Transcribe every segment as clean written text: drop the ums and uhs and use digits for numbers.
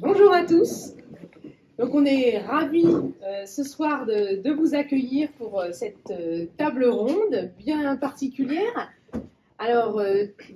Bonjour à tous. Donc on est ravis ce soir de vous accueillir pour cette table ronde bien particulière. Alors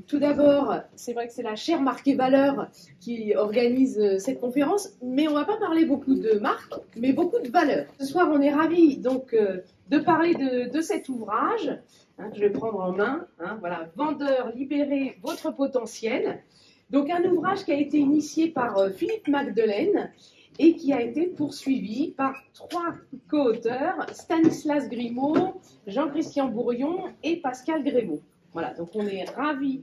tout d'abord, c'est vrai que c'est la chère Marque et Valeurs qui organise cette conférence, mais on ne va pas parler beaucoup de marques, mais beaucoup de valeurs. Ce soir, on est ravis donc de parler de cet ouvrage que je vais prendre en main. Voilà, Vendeurs, libérez votre potentiel. Donc un ouvrage qui a été initié par Philippe Magdelaine et qui a été poursuivi par 3 co-auteurs, Stanislas Grimaud, Jean-Christian Bourrion et Pascal Grémaud. Voilà, donc on est ravis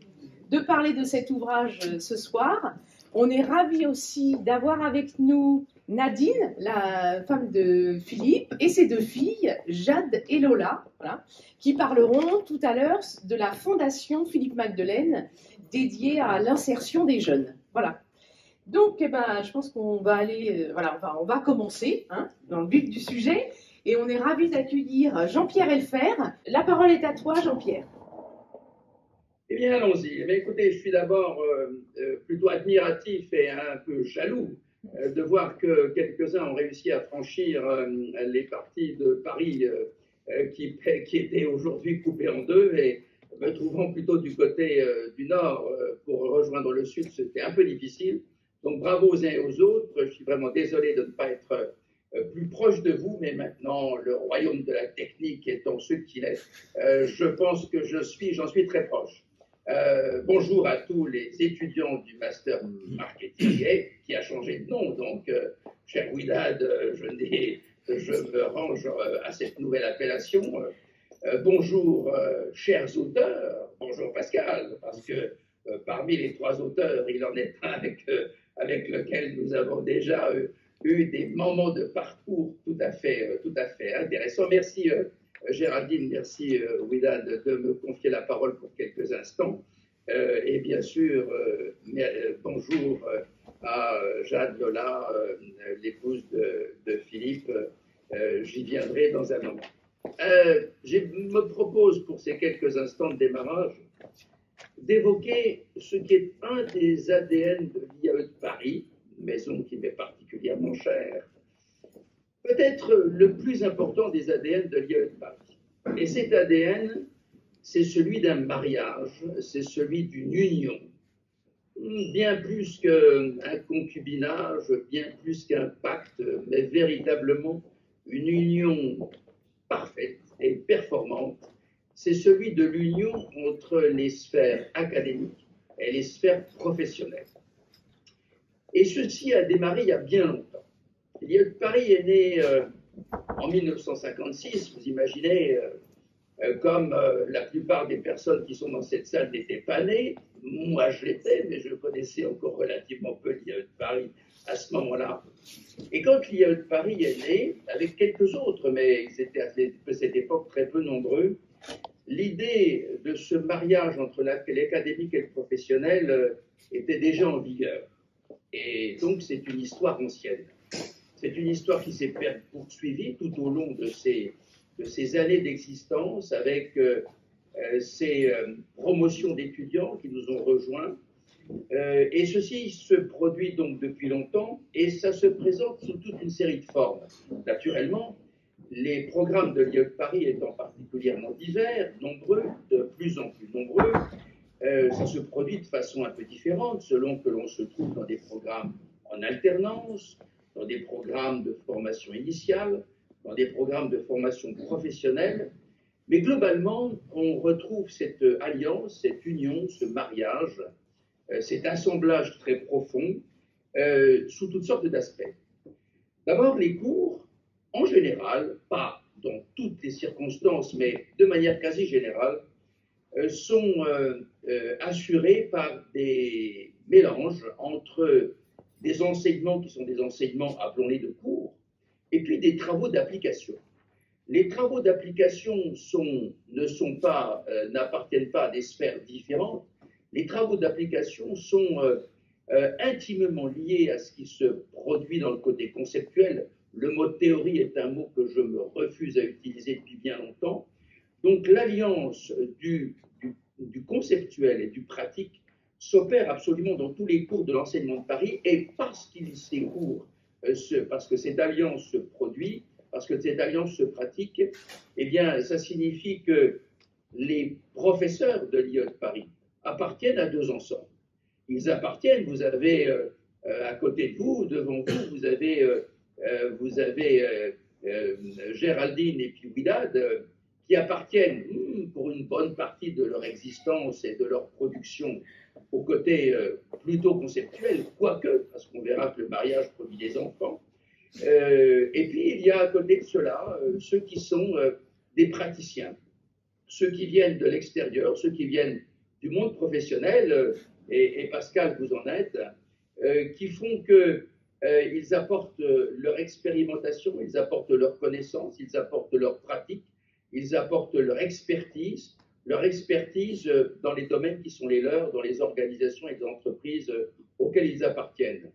de parler de cet ouvrage ce soir. On est ravis aussi d'avoir avec nous Nadine, la femme de Philippe, et ses 2 filles, Jade et Lola, voilà, qui parleront tout à l'heure de la fondation Philippe Magdelaine dédiée à l'insertion des jeunes. Voilà. Donc, je pense qu'on va aller, on va commencer dans le vif du sujet, et on est ravis d'accueillir Jean-Pierre Elfer. La parole est à toi, Jean-Pierre. Eh bien, allons-y. Mais écoutez, je suis d'abord plutôt admiratif et un peu jaloux de voir que quelques-uns ont réussi à franchir les parties de Paris qui étaient aujourd'hui coupées en 2 et me trouvant plutôt du côté du nord pour rejoindre le sud, c'était un peu difficile. Donc bravo aux uns et aux autres. Je suis vraiment désolé de ne pas être plus proche de vous, mais maintenant, le royaume de la technique étant ce qu'il est, je pense que j'en suis très proche. Bonjour à tous les étudiants du Master Marketing qui a changé de nom. Donc, cher Widad, je me range à cette nouvelle appellation. Bonjour, chers auteurs. Bonjour, Pascal, parce que parmi les 3 auteurs, il en est un avec lequel nous avons déjà eu des moments de parcours tout à fait intéressants. Merci. Géraldine, merci Widad de me confier la parole pour quelques instants. Et bien sûr, bonjour à Jade, Lola, l'épouse de Philippe. J'y viendrai dans un moment. Je me propose pour ces quelques instants de démarrage d'évoquer ce qui est un des ADN de l'IAE de Paris, une maison qui m'est particulièrement chère, peut-être le plus important des ADN de l'IAE de Paris. Et cet ADN, c'est celui d'un mariage, c'est celui d'une union, bien plus qu'un concubinage, bien plus qu'un pacte, mais véritablement une union parfaite et performante. C'est celui de l'union entre les sphères académiques et les sphères professionnelles. Et ceci a démarré il y a bien longtemps. L'IAE de Paris est né en 1956, vous imaginez, comme la plupart des personnes qui sont dans cette salle n'étaient pas nées. Moi, je l'étais, mais je connaissais encore relativement peu l'IAE de Paris à ce moment-là. Et quand l'IAE de Paris est né, avec quelques autres, mais ils étaient à cette époque très peu nombreux, l'idée de ce mariage entre l'académique et le professionnel était déjà en vigueur. Et donc, c'est une histoire ancienne. C'est une histoire qui s'est poursuivie tout au long de ces années d'existence avec ces promotions d'étudiants qui nous ont rejoints. Et ceci se produit donc depuis longtemps et ça se présente sous toute une série de formes. Naturellement, les programmes de l'IAE de Paris étant particulièrement divers, nombreux, de plus en plus nombreux, ça se produit de façon un peu différente selon que l'on se trouve dans des programmes en alternance, dans des programmes de formation initiale, dans des programmes de formation professionnelle. Mais globalement, on retrouve cette alliance, cette union, ce mariage, cet assemblage très profond sous toutes sortes d'aspects. D'abord, les cours, en général, pas dans toutes les circonstances, mais de manière quasi générale, sont assurés par des mélanges entre des enseignements qui sont des enseignements, appelons-les de cours, et puis des travaux d'application. Les travaux d'application n'appartiennent pas à des sphères différentes. Les travaux d'application sont intimement liés à ce qui se produit dans le côté conceptuel. Le mot théorie est un mot que je me refuse à utiliser depuis bien longtemps. Donc l'alliance du conceptuel et du pratique s'opère absolument dans tous les cours de l'enseignement de Paris, et parce parce que cette alliance se produit, parce que cette alliance se pratique, eh bien, ça signifie que les professeurs de l'IE de Paris appartiennent à deux ensembles. Ils appartiennent, vous avez à côté de vous, devant vous, vous avez Géraldine et puis Widad, qui appartiennent pour une bonne partie de leur existence et de leur production au côté plutôt conceptuel, quoique, parce qu'on verra que le mariage produit des enfants. Et puis il y a à côté de cela ceux qui sont des praticiens, ceux qui viennent de l'extérieur, ceux qui viennent du monde professionnel, et Pascal, vous en êtes, qui font qu'ils apportent leur expérimentation, ils apportent leur connaissance, ils apportent leur pratique, ils apportent leur expertise dans les domaines qui sont les leurs, dans les organisations et les entreprises auxquelles ils appartiennent.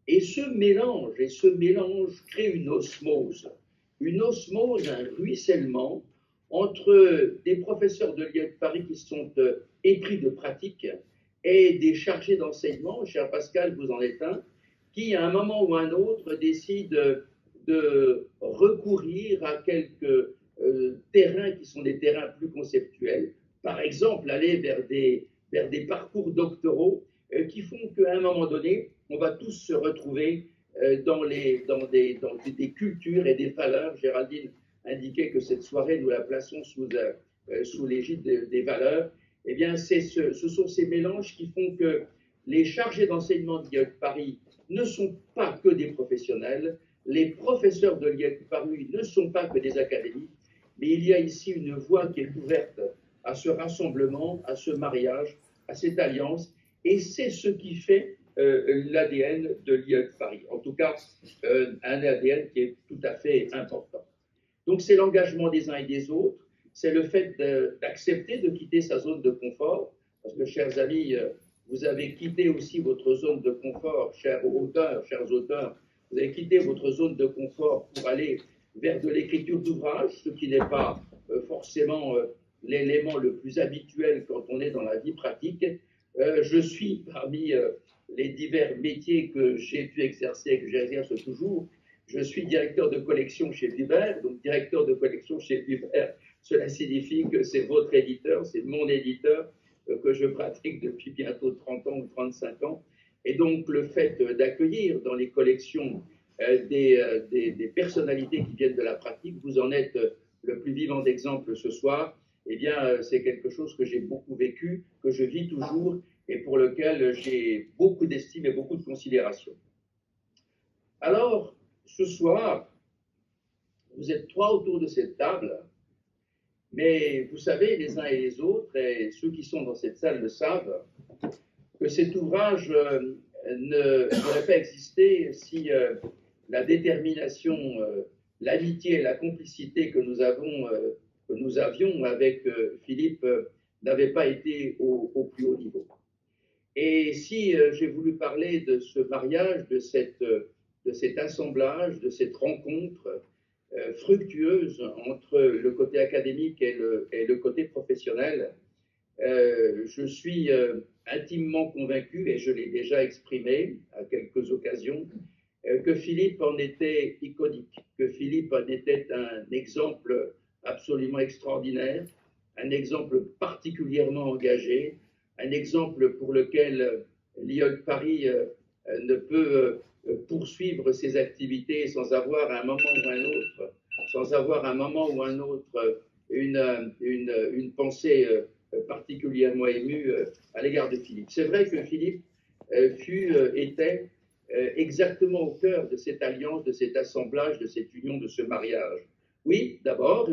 Et ce mélange crée une osmose, un ruissellement entre des professeurs de l'IE de Paris qui sont épris de pratique et des chargés d'enseignement, cher Pascal, vous en êtes un, qui à un moment ou à un autre décident de recourir à quelques terrains qui sont des terrains plus conceptuels, par exemple aller vers des parcours doctoraux qui font qu'à un moment donné, on va tous se retrouver dans des cultures et des valeurs. Géraldine indiquait que cette soirée, nous la plaçons sous l'égide des valeurs. Eh bien, ce sont ces mélanges qui font que les chargés d'enseignement de l'IE de Paris ne sont pas que des professionnels, les professeurs de l'IE de Paris ne sont pas que des académiques, mais il y a ici une voie qui est ouverte à ce rassemblement, à ce mariage, à cette alliance, et c'est ce qui fait l'ADN de l'IE de Paris. En tout cas, un ADN qui est tout à fait important. Donc c'est l'engagement des uns et des autres, c'est le fait d'accepter de quitter sa zone de confort, parce que, chers amis, vous avez quitté aussi votre zone de confort, chers auteurs, vous avez quitté votre zone de confort pour aller vers de l'écriture d'ouvrages, ce qui n'est pas forcément l'élément le plus habituel quand on est dans la vie pratique. Je suis parmi les divers métiers que j'ai pu exercer et que j'exerce toujours. Je suis directeur de collection chez Vuibert, donc directeur de collection chez Vuibert, cela signifie que c'est votre éditeur, c'est mon éditeur que je pratique depuis bientôt 30 ans ou 35 ans. Et donc le fait d'accueillir dans les collections des personnalités qui viennent de la pratique, vous en êtes le plus vivant exemple ce soir, eh bien c'est quelque chose que j'ai beaucoup vécu, que je vis toujours et pour lequel j'ai beaucoup d'estime et beaucoup de considération. Alors, ce soir, vous êtes trois autour de cette table, mais vous savez les uns et les autres, et ceux qui sont dans cette salle le savent, que cet ouvrage n'aurait pas existé si la détermination, l'amitié et la complicité que nous avions avec Philippe n'avaient pas été au plus haut niveau. Et si j'ai voulu parler de ce mariage, de cet assemblage, de cette rencontre fructueuse entre le côté académique et le côté professionnel, je suis intimement convaincu, et je l'ai déjà exprimé à quelques occasions, que Philippe en était iconique, que Philippe en était un exemple absolument extraordinaire, un exemple particulièrement engagé, un exemple pour lequel l'IE de Paris ne peut poursuivre ses activités sans avoir à un moment ou un autre, une pensée particulièrement émue à l'égard de Philippe. C'est vrai que Philippe était exactement au cœur de cette alliance, de cet assemblage, de cette union, de ce mariage. Oui, d'abord,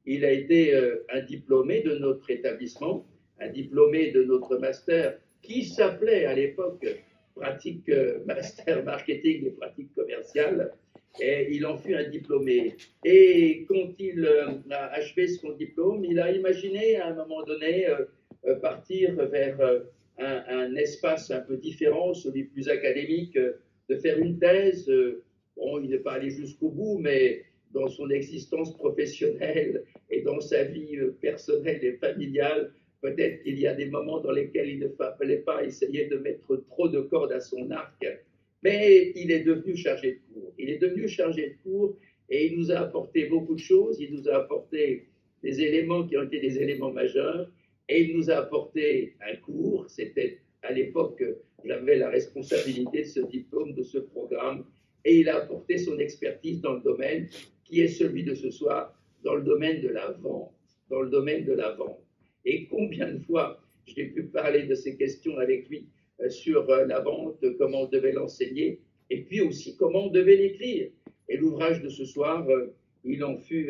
il a été un diplômé de notre établissement, un diplômé de notre master qui s'appelait à l'époque pratique master marketing et pratique commerciale, et il en fut un diplômé. Et quand il a achevé son diplôme, il a imaginé à un moment donné partir vers un espace un peu différent, celui plus académique, de faire une thèse. Bon, il n'est pas allé jusqu'au bout, mais dans son existence professionnelle et dans sa vie personnelle et familiale, Peut-être qu'il y a des moments dans lesquels il ne fallait pas essayer de mettre trop de cordes à son arc, mais il est devenu chargé de cours. Il est devenu chargé de cours et il nous a apporté beaucoup de choses. Il nous a apporté des éléments qui ont été des éléments majeurs et il nous a apporté un cours. C'était à l'époque, j'avais la responsabilité de ce diplôme, de ce programme, et il a apporté son expertise dans le domaine qui est celui de ce soir, dans le domaine de la vente. Dans le domaine de la vente. Et combien de fois j'ai pu parler de ces questions avec lui sur la vente, comment on devait l'enseigner, et puis aussi comment on devait l'écrire. Et l'ouvrage de ce soir, il en fut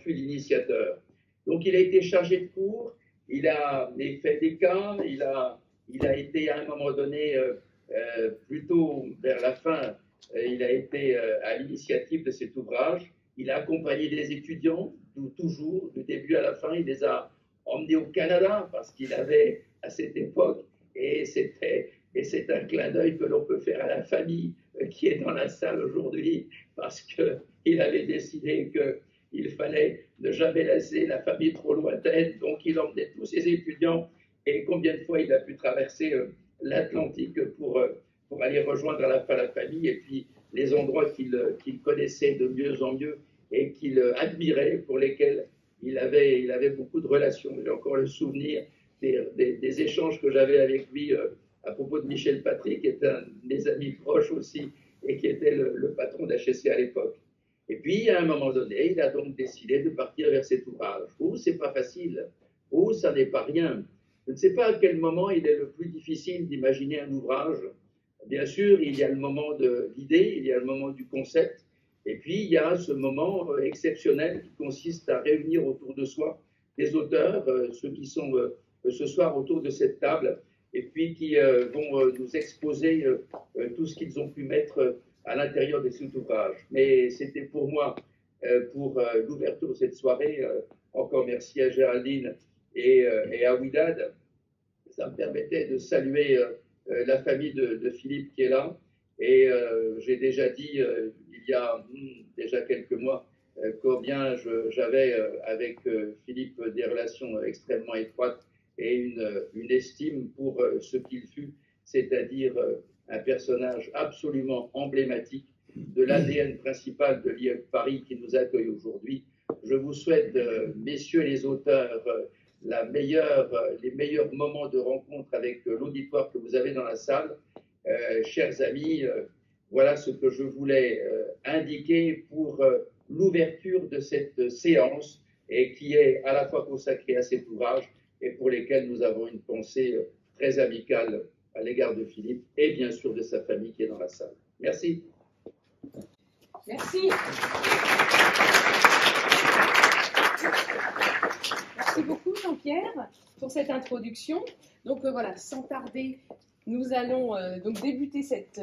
l'initiateur. Donc il a été chargé de cours, il a fait des cas, il a été à un moment donné, plutôt vers la fin, il a été à l'initiative de cet ouvrage. Il a accompagné des étudiants, toujours, du début à la fin. Il les a emmenés au Canada parce qu'il avait, à cette époque, et c'est un clin d'œil que l'on peut faire à la famille qui est dans la salle aujourd'hui, parce qu'il avait décidé qu'il fallait ne jamais laisser la famille trop lointaine. Donc il emmenait tous ses étudiants. Et combien de fois il a pu traverser l'Atlantique pour aller rejoindre à la fin la famille, et puis les endroits qu'il connaissait de mieux en mieux et qu'il admirait, pour lesquels il avait beaucoup de relations. J'ai encore le souvenir des échanges que j'avais avec lui à propos de Michel Patry, qui est un de mes amis proches aussi, et qui était le patron d'HEC à l'époque. Et puis, à un moment donné, il a donc décidé de partir vers cet ouvrage. Oh, c'est pas facile. Oh, ça n'est pas rien. Je ne sais pas à quel moment il est le plus difficile d'imaginer un ouvrage. Bien sûr, il y a le moment de l'idée, il y a le moment du concept, et puis il y a ce moment exceptionnel qui consiste à réunir autour de soi des auteurs, ceux qui sont ce soir autour de cette table, et puis qui vont nous exposer tout ce qu'ils ont pu mettre à l'intérieur de cet ouvrage. Mais c'était pour moi, pour l'ouverture de cette soirée, encore merci à Géraldine et à Ouidad, ça me permettait de saluer la famille de Philippe qui est là. Et j'ai déjà dit, il y a déjà quelques mois, combien j'avais avec Philippe des relations extrêmement étroites et une estime pour ce qu'il fut, c'est-à-dire un personnage absolument emblématique de l'ADN principal de l'IEF Paris qui nous accueille aujourd'hui. Je vous souhaite, messieurs les auteurs, les meilleurs moments de rencontre avec l'auditoire que vous avez dans la salle. Chers amis, voilà ce que je voulais indiquer pour l'ouverture de cette séance, et qui est à la fois consacrée à cet ouvrage et pour lesquels nous avons une pensée très amicale à l'égard de Philippe et bien sûr de sa famille qui est dans la salle. Merci. Merci. Merci beaucoup Jean-Pierre pour cette introduction. Donc voilà, sans tarder, nous allons donc débuter cette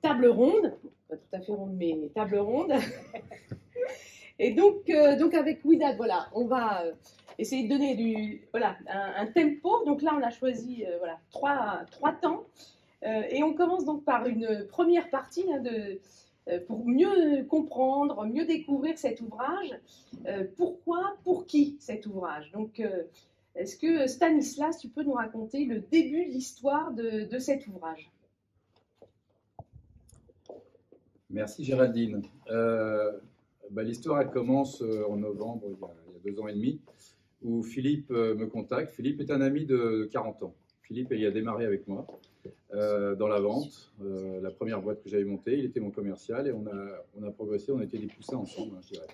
table ronde, pas tout à fait ronde, mais table ronde. Et donc avec Ouidad, voilà, on va essayer de donner un tempo. Donc là, on a choisi trois temps. Et on commence donc par une première partie pour mieux comprendre, mieux découvrir cet ouvrage. Pourquoi, pour qui cet ouvrage? Donc, est-ce que Stanislas, tu peux nous raconter le début de l'histoire de cet ouvrage? Merci Géraldine. L'histoire elle commence en novembre, il y a 2 ans et demi, où Philippe me contacte. Philippe est un ami de 40 ans. Philippe, il a démarré avec moi dans la vente, la première boîte que j'avais montée. Il était mon commercial et on a progressé, on a été des poussins ensemble, je dirais.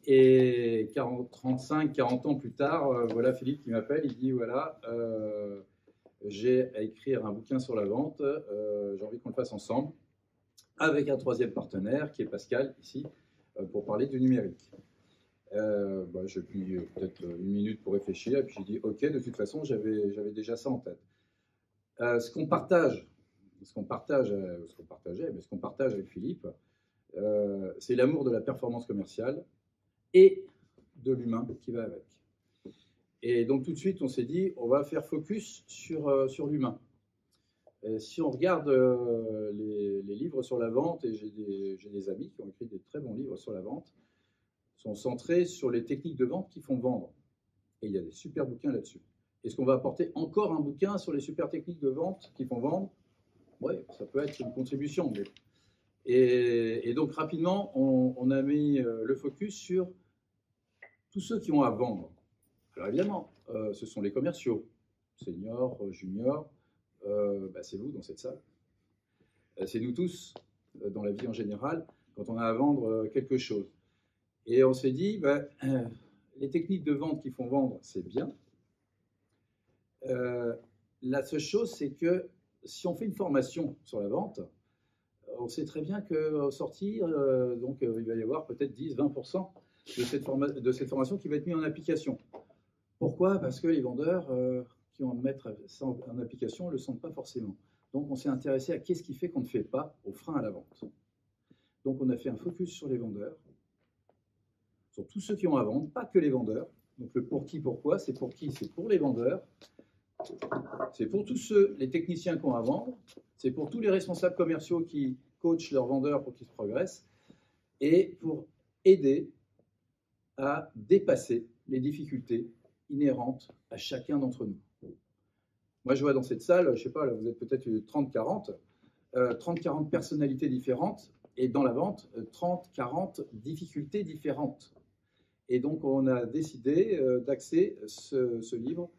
Et 35-40 ans plus tard, voilà Philippe qui m'appelle, il dit voilà, j'ai à écrire un bouquin sur la vente, j'ai envie qu'on le fasse ensemble, avec un troisième partenaire qui est Pascal, ici, pour parler du numérique. J'ai pris peut-être 1 minute pour réfléchir, et puis j'ai dit ok, de toute façon, j'avais déjà ça en tête. Ce qu'on partage avec Philippe, c'est l'amour de la performance commerciale et de l'humain qui va avec. Et donc tout de suite, on s'est dit, on va faire focus sur l'humain. Et si on regarde les livres sur la vente, et j'ai des amis qui ont écrit des très bons livres sur la vente, sont centrés sur les techniques de vente qui font vendre. Et il y a des super bouquins là-dessus. Est-ce qu'on va apporter encore un bouquin sur les super techniques de vente qui font vendre? Oui, ça peut être une contribution. Et donc rapidement, on a mis le focus sur tous ceux qui ont à vendre. Alors évidemment, ce sont les commerciaux, seniors, juniors, c'est vous dans cette salle. C'est nous tous, dans la vie en général, quand on a à vendre quelque chose. Et on s'est dit, les techniques de vente qui font vendre, c'est bien. La seule chose, c'est que si on fait une formation sur la vente, on sait très bien qu'au sortir, il va y avoir peut-être 10-20% de cette formation qui va être mise en application. Pourquoi? Parce que les vendeurs qui vont mettre ça en application ne le sentent pas forcément. Donc on s'est intéressé à qu'est-ce qui fait qu'on ne fait pas au frein à la vente. Donc on a fait un focus sur les vendeurs, sur tous ceux qui ont à vendre, pas que les vendeurs. Donc le pour qui, pourquoi, c'est pour qui? C'est pour les vendeurs. C'est pour tous ceux, les techniciens qui ont à vendre, c'est pour tous les responsables commerciaux qui coachent leurs vendeurs pour qu'ils se progressent, et pour aider à dépasser les difficultés inhérentes à chacun d'entre nous. Moi, je vois dans cette salle, je ne sais pas, là, vous êtes peut-être 30-40, 30-40 personnalités différentes, et dans la vente, 30-40 difficultés différentes. Et donc, on a décidé d'axer ce livre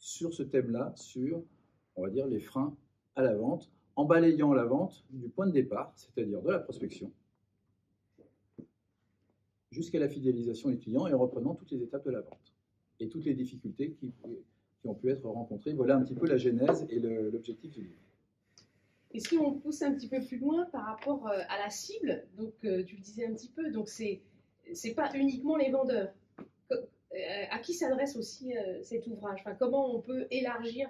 sur ce thème-là, sur, on va dire, les freins à la vente, en balayant la vente du point de départ, c'est-à-dire de la prospection, jusqu'à la fidélisation des clients et en reprenant toutes les étapes de la vente et toutes les difficultés qui ont pu être rencontrées. Voilà un petit peu la genèse et l'objectif du livre. Et si on pousse un petit peu plus loin par rapport à la cible, donc tu le disais un petit peu, donc c'est pas uniquement les vendeurs. À qui s'adresse aussi cet ouvrage? Enfin, comment on peut élargir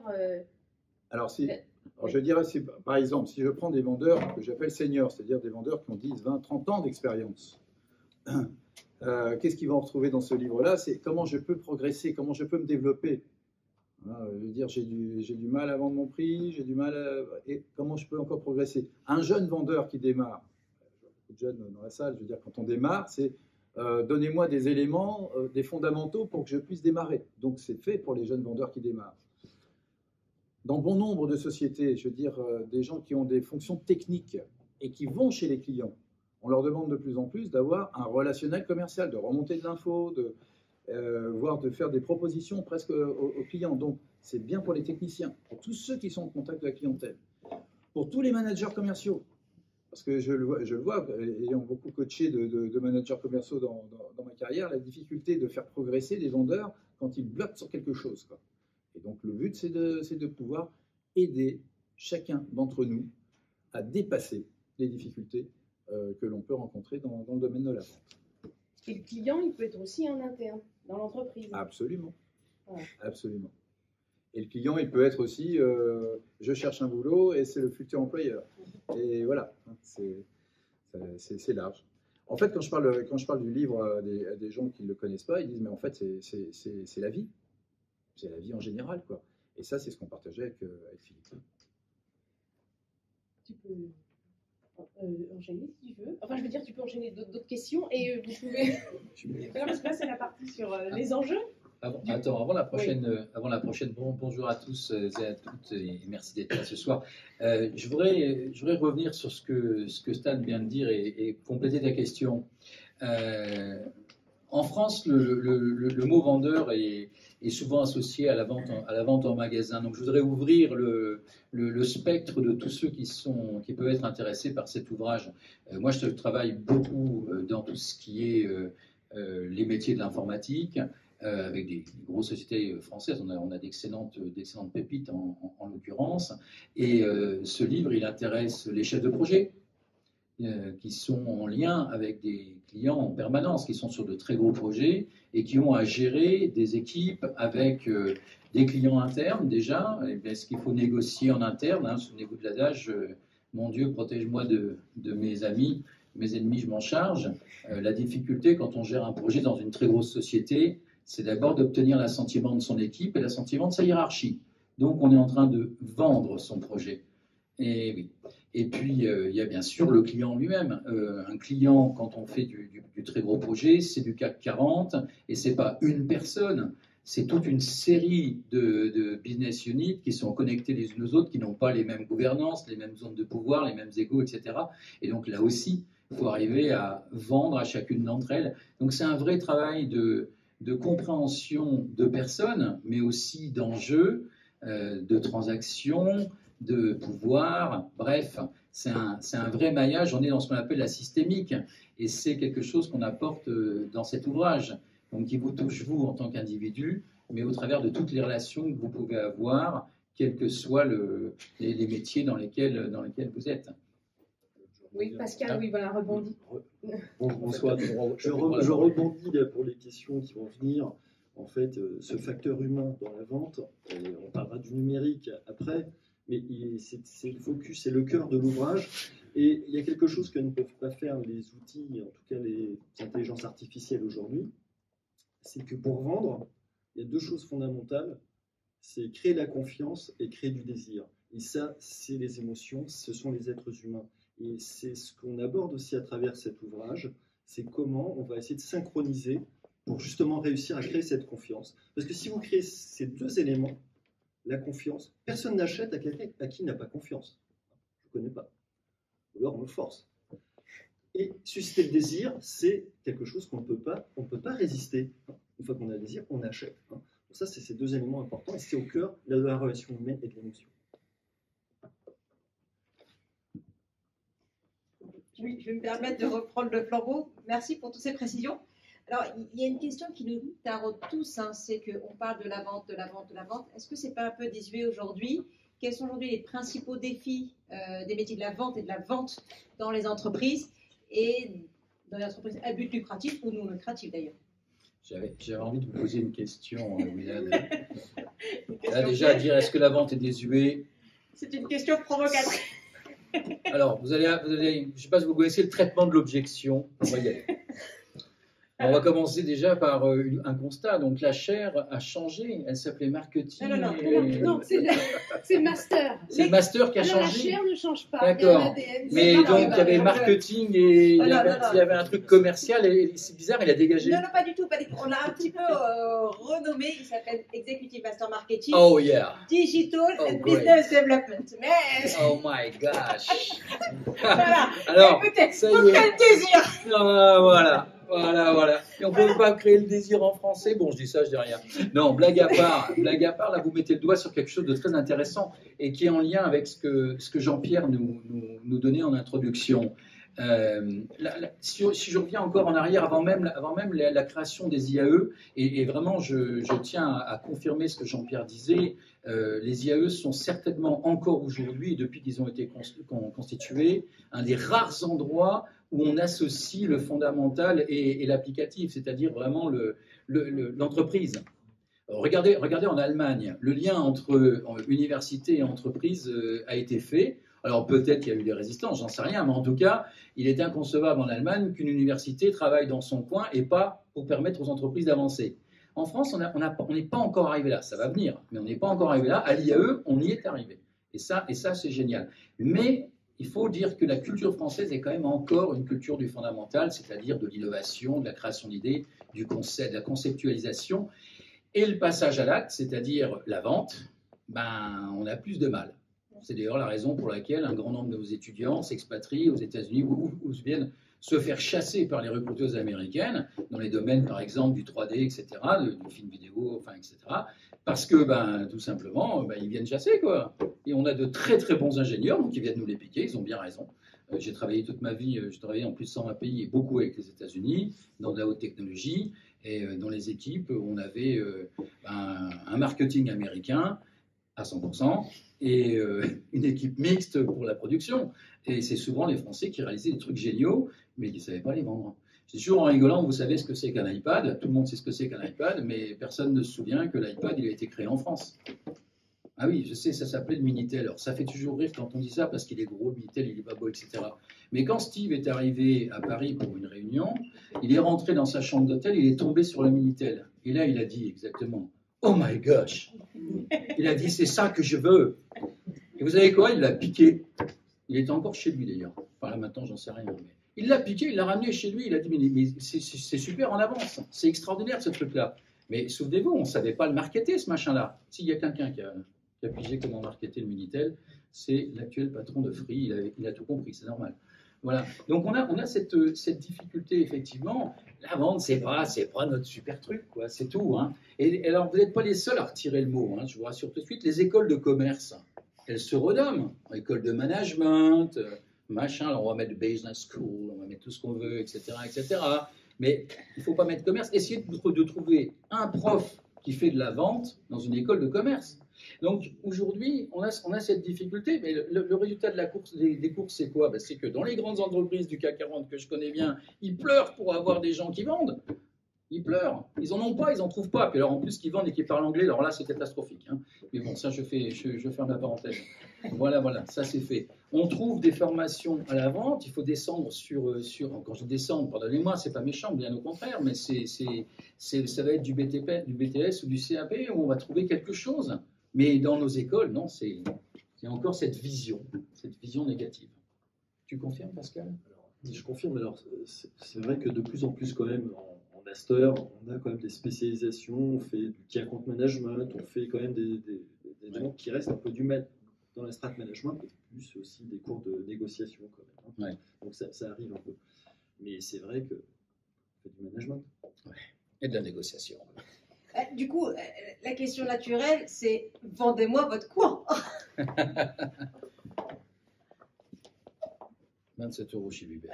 Alors, je dirais, par exemple, si je prends des vendeurs que j'appelle seniors, c'est-à-dire des vendeurs qui ont 10, 20, 30 ans d'expérience, qu'est-ce qu'ils vont retrouver dans ce livre-là? C'est comment je peux progresser, comment je peux me développer. Je veux dire, j'ai du mal à vendre mon prix, j'ai du mal et comment je peux encore progresser? Un jeune vendeur qui démarre, beaucoup de jeunes dans la salle, je veux dire, quand on démarre, c'est donnez-moi des éléments, des fondamentaux pour que je puisse démarrer. Donc c'est fait pour les jeunes vendeurs qui démarrent. Dans bon nombre de sociétés, je veux dire, des gens qui ont des fonctions techniques et qui vont chez les clients, on leur demande de plus en plus d'avoir un relationnel commercial, de remonter de l'info, voire de faire des propositions presque aux clients. Donc c'est bien pour les techniciens, pour tous ceux qui sont en contact de la clientèle, pour tous les managers commerciaux. Parce que je le vois, ayant beaucoup coaché de managers commerciaux dans ma carrière, la difficulté de faire progresser les vendeurs quand ils bloquent sur quelque chose, quoi. Et donc le but, c'est de pouvoir aider chacun d'entre nous à dépasser les difficultés que l'on peut rencontrer dans le domaine de la vente. Et le client, il peut être aussi en interne, dans l'entreprise. Absolument. Ouais. Absolument. Et le client, il peut être aussi, je cherche un boulot et c'est le futur employeur. Et voilà, c'est large. En fait, quand je parle du livre à des gens qui ne le connaissent pas, ils disent, mais en fait, c'est la vie. C'est la vie en général, quoi. Et ça, c'est ce qu'on partageait avec Philippe. Tu peux enchaîner si tu veux. Enfin, je veux dire, tu peux enchaîner d'autres questions et vous pouvez... Non, parce que là, c'est la partie sur les enjeux. Avant la prochaine, bonjour à tous et à toutes et merci d'être là ce soir. Je voudrais revenir sur ce que Stan vient de dire et compléter ta question. En France, le mot vendeur est souvent associé à la vente en magasin. Donc, je voudrais ouvrir le spectre de tous ceux qui peuvent être intéressés par cet ouvrage. Moi, je travaille beaucoup dans tout ce qui est les métiers de l'informatique. Avec des grosses sociétés françaises, on a d'excellentes pépites en l'occurrence. Et ce livre, il intéresse les chefs de projet qui sont en lien avec des clients en permanence, qui sont sur de très gros projets et qui ont à gérer des équipes avec des clients internes déjà. Est-ce qu'il faut négocier en interne, souvenez-vous de l'adage, mon Dieu, protège-moi de mes amis, mes ennemis, je m'en charge. La difficulté quand on gère un projet dans une très grosse société, c'est d'abord d'obtenir l'assentiment de son équipe et l'assentiment de sa hiérarchie. Donc, on est en train de vendre son projet. Et oui. Et puis, il y a bien sûr le client lui-même. Un client, quand on fait du très gros projet, c'est du CAC 40 et ce n'est pas une personne. c'est toute une série de business units qui sont connectés les unes aux autres, qui n'ont pas les mêmes gouvernances, les mêmes zones de pouvoir, les mêmes égos, etc. Et donc là aussi, il faut arriver à vendre à chacune d'entre elles. Donc c'est un vrai travail de compréhension de personnes, mais aussi d'enjeux, de transactions, de pouvoir. Bref, c'est un vrai maillage. On est dans ce qu'on appelle la systémique. Et c'est quelque chose qu'on apporte dans cet ouvrage. Donc qui vous touche vous en tant qu'individu, mais au travers de toutes les relations que vous pouvez avoir, quels que soient les métiers dans lesquels vous êtes. Oui, Pascal, oui, voilà, rebondit. Bonsoir. Je rebondis là pour les questions qui vont venir. En fait, ce facteur humain dans la vente, on parlera du numérique après, mais c'est le focus, c'est le cœur de l'ouvrage. Et il y a quelque chose que ne peuvent pas faire les outils, en tout cas les intelligences artificielles aujourd'hui, c'est que pour vendre, il y a deux choses fondamentales, c'est créer la confiance et créer du désir. Et ça, c'est les émotions, ce sont les êtres humains. Et c'est ce qu'on aborde aussi à travers cet ouvrage, c'est comment on va essayer de synchroniser pour justement réussir à créer cette confiance. Parce que si vous créez ces deux éléments, la confiance, personne n'achète à quelqu'un à qui il n'a pas confiance. Je ne connais pas. Ou alors on le force. Et susciter le désir, c'est quelque chose qu'on ne peut pas résister. Une fois qu'on a le désir, on achète. Donc ça, c'est ces deux éléments importants et c'est au cœur de la relation humaine et de l'émotion. Oui, je vais me permettre de reprendre le flambeau. Merci pour toutes ces précisions. Alors, il y a une question qui nous taraude tous, hein, c'est qu'on parle de la vente, de la vente, de la vente. Est-ce que ce n'est pas un peu désuet aujourd'hui? Quels sont aujourd'hui les principaux défis des métiers de la vente et de la vente dans les entreprises et dans les entreprises à but lucratif ou non lucratif d'ailleurs? J'avais envie de vous poser une question, William. Là, déjà, à dire est-ce que la vente est désuet? C'est une question provocatrice. Alors, vous allez, je ne sais pas si vous connaissez le traitement de l'objection. On va y aller. On va commencer déjà par un constat. Donc, la chaire a changé. Elle s'appelait marketing. Non, c'est le master. C'est le master qui a changé. La chaire ne change pas. D'accord. Mais donc, il y avait marketing et il y avait un truc commercial. Et c'est bizarre, il a dégagé. Non, pas du tout. On a un petit peu renommé. Il s'appelle Executive Master Marketing. Oh, yeah. Digital and Business Development. Mais... Oh, my gosh. Voilà. Alors, peut-être, ça vous y est. faites le désir. Voilà. Et on ne peut pas créer le désir en français. Bon, je dis ça, je dis rien. Non, blague à part, là, vous mettez le doigt sur quelque chose de très intéressant et qui est en lien avec ce que Jean-Pierre nous donnait en introduction. Si je reviens encore en arrière, avant même la création des IAE, et vraiment, je tiens à confirmer ce que Jean-Pierre disait, les IAE sont certainement encore aujourd'hui, depuis qu'ils ont été constitués, un des rares endroits où on associe le fondamental et l'applicatif, c'est-à-dire vraiment l'entreprise. Regardez en Allemagne, le lien entre université et entreprise a été fait. Alors peut-être qu'il y a eu des résistances, j'en sais rien, mais en tout cas, il est inconcevable en Allemagne qu'une université travaille dans son coin et pas pour permettre aux entreprises d'avancer. En France, on n'est pas encore arrivé là, ça va venir, mais on n'est pas encore arrivé là. À l'IAE, on y est arrivé. Et ça c'est génial. Mais il faut dire que la culture française est quand même encore une culture du fondamental, c'est-à-dire de l'innovation, de la création d'idées, du concept, de la conceptualisation. Et le passage à l'acte, c'est-à-dire la vente, on a plus de mal. C'est d'ailleurs la raison pour laquelle un grand nombre de nos étudiants s'expatrient aux États-Unis ou viennent se faire chasser par les recruteuses américaines dans les domaines, par exemple, du 3D, etc., du film vidéo, etc., parce que, tout simplement, ils viennent chasser, quoi. Et on a de très, très bons ingénieurs, donc ils viennent nous les piquer, ils ont bien raison. J'ai travaillé toute ma vie, j'ai travaillé en plus de 120 pays et beaucoup avec les États-Unis, dans de la haute technologie, et dans les équipes, on avait un marketing américain à 100%, et une équipe mixte pour la production. Et c'est souvent les Français qui réalisaient des trucs géniaux, mais qui ne savaient pas les vendre. C'est toujours en rigolant, vous savez ce que c'est qu'un iPad, tout le monde sait ce que c'est qu'un iPad, mais personne ne se souvient que l'iPad, il a été créé en France. Ah oui, je sais, ça s'appelait le Minitel. Alors ça fait toujours rire quand on dit ça, parce qu'il est gros, le Minitel, il est pas beau, etc. Mais quand Steve est arrivé à Paris pour une réunion, il est rentré dans sa chambre d'hôtel, il est tombé sur le Minitel. Et là, il a dit exactement, « Oh my gosh !» Il a dit, c'est ça que je veux. Et vous savez quoi? Il l'a piqué. Il était encore chez lui d'ailleurs. Enfin là maintenant, j'en sais rien. Mais... il l'a piqué, il l'a ramené chez lui. Il a dit, mais c'est super en avance. C'est extraordinaire ce truc-là. Mais souvenez-vous, on ne savait pas le marketer, ce machin-là. S'il y a quelqu'un qui a pigé comment marketer le Minitel, c'est l'actuel patron de Free, il a tout compris, c'est normal. Voilà. Donc on a cette difficulté, effectivement. La vente, c'est pas notre super truc, quoi, c'est tout. Hein. Et alors, vous n'êtes pas les seuls à retirer le mot, hein, je vous rassure tout de suite. Les écoles de commerce, elles se renomment. École de management, machin, alors on va mettre business school, on va mettre tout ce qu'on veut, etc., etc. Mais il ne faut pas mettre commerce. Essayez de trouver un prof qui fait de la vente dans une école de commerce. Donc aujourd'hui, on a cette difficulté, mais le résultat de la course, des courses, c'est quoi? C'est que dans les grandes entreprises du CAC 40 que je connais bien, ils pleurent pour avoir des gens qui vendent. Ils pleurent. Ils n'en ont pas, ils n'en trouvent pas. Puis alors en plus, qu'ils vendent et qu'ils parlent anglais, alors là, c'est catastrophique. Hein. Mais bon, ça, je ferme la parenthèse. Voilà, ça c'est fait. On trouve des formations à la vente, il faut descendre sur quand je descends, pardonnez-moi, c'est pas méchant, bien au contraire, mais ça va être du BTS ou du CAP où on va trouver quelque chose. Mais dans nos écoles, non, c'est encore cette vision négative. Tu confirmes, Pascal? Je confirme. Alors, c'est vrai que de plus en plus, quand même, en master, on a quand même des spécialisations, on fait du key account management, on fait quand même des éléments qui restent un peu du mal dans la strat management, et plus aussi des cours de négociation, quand même. Hein. Ouais. Donc, ça arrive un peu. Mais c'est vrai que on fait du management. Ouais. Et de la négociation. Du coup, la question naturelle, c'est vendez-moi votre quoi? 27 € chez Hubert.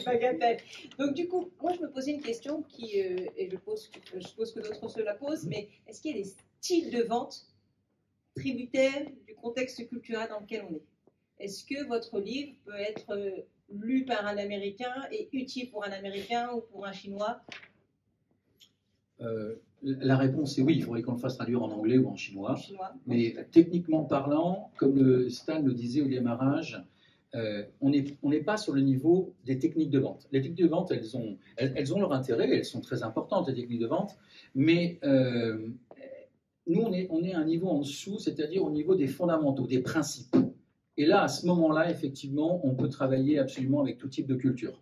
Bagatelle. Donc du coup, moi je me posais une question qui, et je suppose que d'autres se la posent, mais est-ce qu'il y a des styles de vente tributaires du contexte culturel dans lequel on est? Est-ce que votre livre peut être lu par un Américain et utile pour un Américain ou pour un Chinois? La réponse est oui, il faudrait qu'on le fasse traduire en anglais ou en chinois. Mais techniquement parlant, comme Stan le disait au démarrage, on n'est pas sur le niveau des techniques de vente. Les techniques de vente, elles ont leur intérêt, elles sont très importantes, les techniques de vente, mais nous, on est à un niveau en dessous, c'est-à-dire au niveau des fondamentaux, des principes. Et là, à ce moment-là, effectivement, on peut travailler absolument avec tout type de culture.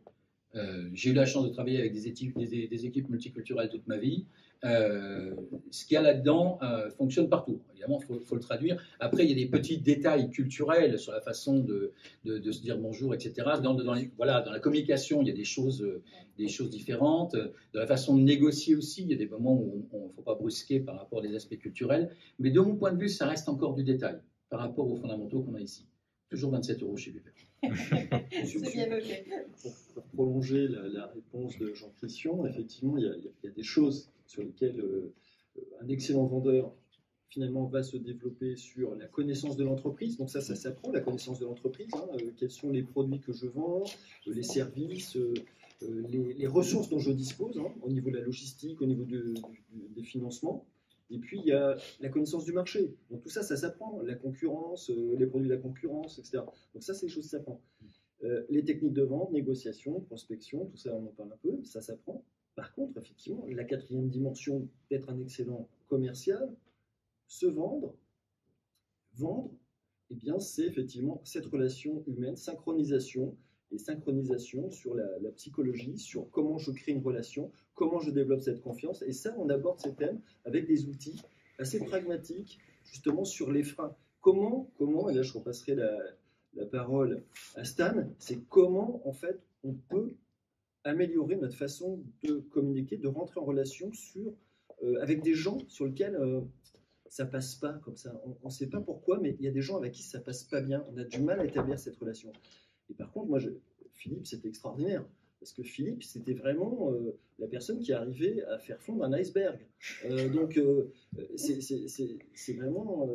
J'ai eu la chance de travailler avec des équipes multiculturelles toute ma vie. Ce qu'il y a là-dedans fonctionne partout. Évidemment, il faut le traduire. Après, il y a des petits détails culturels sur la façon de se dire bonjour, etc. Dans la communication, il y a des choses différentes. Dans la façon de négocier aussi, il y a des moments où il ne faut pas brusquer par rapport à des aspects culturels. Mais de mon point de vue, ça reste encore du détail par rapport aux fondamentaux qu'on a ici. Toujours 27 € chez Hubert. C'est bien noté. Pour prolonger la réponse de Jean-Christian, effectivement, il y a des choses sur lesquelles un excellent vendeur finalement va se développer sur la connaissance de l'entreprise. Donc ça s'apprend, la connaissance de l'entreprise. Hein, quels sont les produits que je vends, les services, les ressources dont je dispose, hein, au niveau de la logistique, au niveau des financements. Et puis, il y a la connaissance du marché. Donc, tout ça, ça s'apprend. La concurrence, les produits de la concurrence, etc. Donc, ça, c'est des choses qui s'apprennent. Les techniques de vente, négociation, prospection, tout ça, on en parle un peu, ça s'apprend. Par contre, effectivement, la quatrième dimension d'être un excellent commercial, se vendre, eh bien, c'est effectivement cette relation humaine, synchronisation sur la psychologie, sur comment je crée une relation, comment je développe cette confiance. Et ça, on aborde ces thèmes avec des outils assez pragmatiques, justement sur les freins. Comment, et là je repasserai la parole à Stan, c'est comment, en fait, on peut améliorer notre façon de communiquer, de rentrer en relation avec des gens sur lesquels ça passe pas comme ça. On ne sait pas pourquoi, mais il y a des gens avec qui ça passe pas bien. On a du mal à établir cette relation. Et par contre, Philippe, c'était extraordinaire. Parce que Philippe, c'était vraiment la personne qui arrivait à faire fondre un iceberg. Donc, c'est vraiment...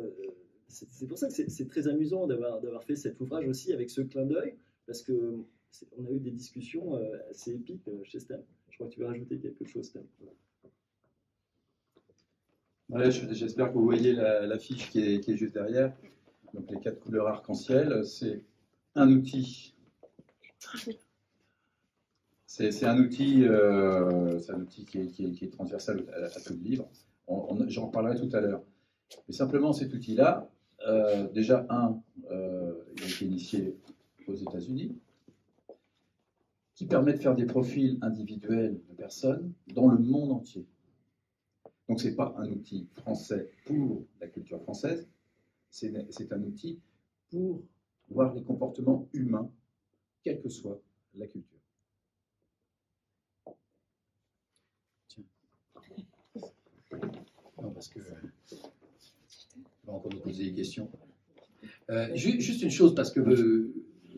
c'est pour ça que c'est très amusant d'avoir fait cet ouvrage aussi avec ce clin d'œil, parce qu'on a eu des discussions assez épiques chez Stan. Je crois que tu veux rajouter quelque chose, Stan. Ouais, j'espère que vous voyez l'affiche qui est juste derrière. Donc les 4 couleurs arc-en-ciel, c'est un outil. C'est un outil qui est transversal à tout le livre. J'en reparlerai tout à l'heure. Mais simplement, cet outil-là, déjà, il a été initié aux États-Unis, qui permet de faire des profils individuels de personnes dans le monde entier. Donc ce n'est pas un outil français pour la culture française, c'est un outil pour voir les comportements humains, quelle que soit la culture. Tiens. Non, parce que on va encore nous poser des questions. Juste une chose, parce que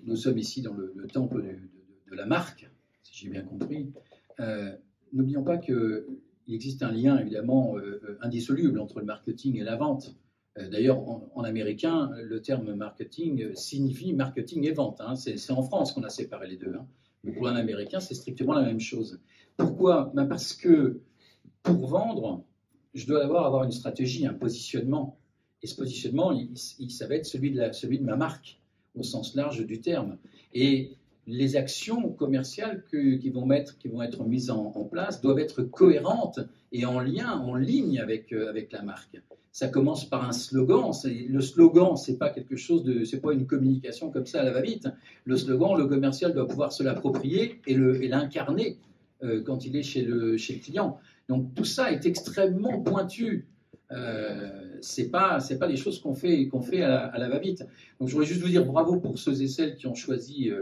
nous sommes ici dans le temple de la marque, si j'ai bien compris. N'oublions pas qu'il existe un lien évidemment indissoluble entre le marketing et la vente. D'ailleurs, en américain, le terme marketing signifie marketing et vente. Hein. C'est en France qu'on a séparé les deux. Hein. Mais pour un américain, c'est strictement la même chose. Pourquoi? Ben parce que pour vendre, je dois avoir une stratégie, un positionnement. Et ce positionnement, ça va être celui de ma marque, au sens large du terme. Et les actions commerciales qui vont être mises en place doivent être cohérentes et en ligne avec la marque. Ça commence par un slogan. Le slogan, c'est pas quelque chose c'est pas une communication comme ça à la va-vite. Le slogan, le commercial doit pouvoir se l'approprier et l'incarner quand il est chez le client. Donc tout ça est extrêmement pointu. C'est pas des choses qu'on fait à la va-vite. Donc je voudrais juste vous dire bravo pour ceux et celles qui ont choisi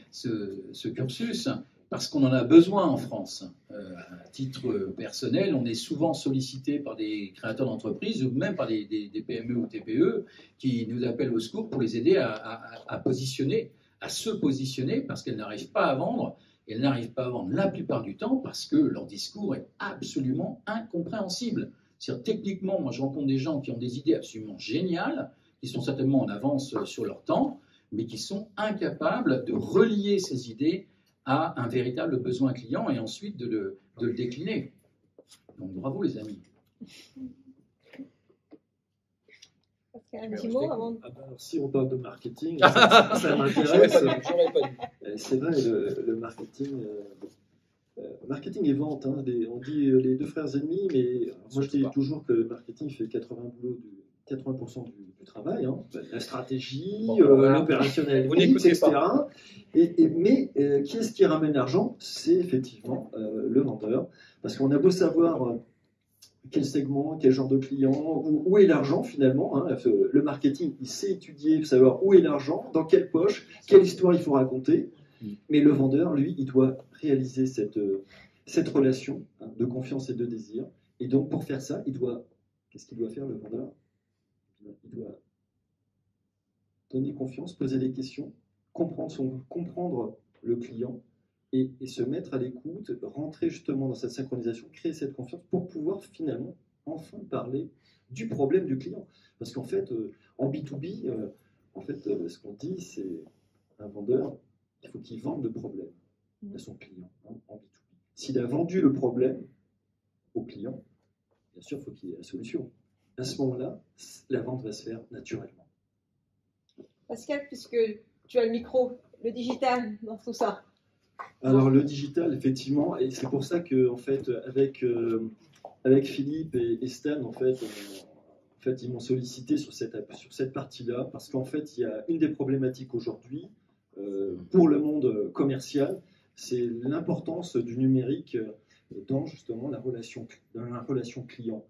ce cursus, parce qu'on en a besoin en France. À titre personnel, on est souvent sollicité par des créateurs d'entreprises ou même par des PME ou TPE qui nous appellent au secours pour les aider à se positionner parce qu'elles n'arrivent pas à vendre. Et elles n'arrivent pas à vendre la plupart du temps parce que leur discours est absolument incompréhensible. C'est-à-dire, techniquement, moi je rencontre des gens qui ont des idées absolument géniales, qui sont certainement en avance sur leur temps, mais qui sont incapables de relier ces idées à un véritable besoin client et ensuite de le décliner. Donc bravo les amis. Un petit mot avant de... Alors, si on parle de marketing, ça m'intéresse. C'est vrai, le marketing. Marketing et vente, hein, on dit les deux frères ennemis, mais moi je dis toujours que le marketing fait 80% du travail, hein, la stratégie, l'opérationnalité, etc. Mais qui est-ce qui ramène l'argent? C'est effectivement le vendeur, parce qu'on a beau savoir quel segment, quel genre de client, où est l'argent finalement. Hein, le marketing, il sait étudier, savoir où est l'argent, dans quelle poche, quelle histoire il faut raconter. Mais le vendeur, lui, il doit réaliser cette relation de confiance et de désir. Et donc, pour faire ça, qu'est-ce qu'il doit faire, le vendeur? Il doit donner confiance, poser des questions, comprendre le client et se mettre à l'écoute, rentrer justement dans cette synchronisation, créer cette confiance pour pouvoir finalement enfin parler du problème du client. Parce qu'en fait, en B2B, ce qu'on dit, c'est un vendeur, il faut qu'il vende le problème à son client en B2B. S'il a vendu le problème au client, bien sûr, il faut qu'il y ait la solution. À ce moment-là, la vente va se faire naturellement. Pascal, puisque tu as le micro, le digital dans tout ça. Alors le digital, effectivement, et c'est pour ça que en fait, avec Philippe et Stan, en fait, ils m'ont sollicité sur cette partie-là, parce qu'en fait, il y a une des problématiques aujourd'hui pour le monde commercial, c'est l'importance du numérique dans justement la relation client.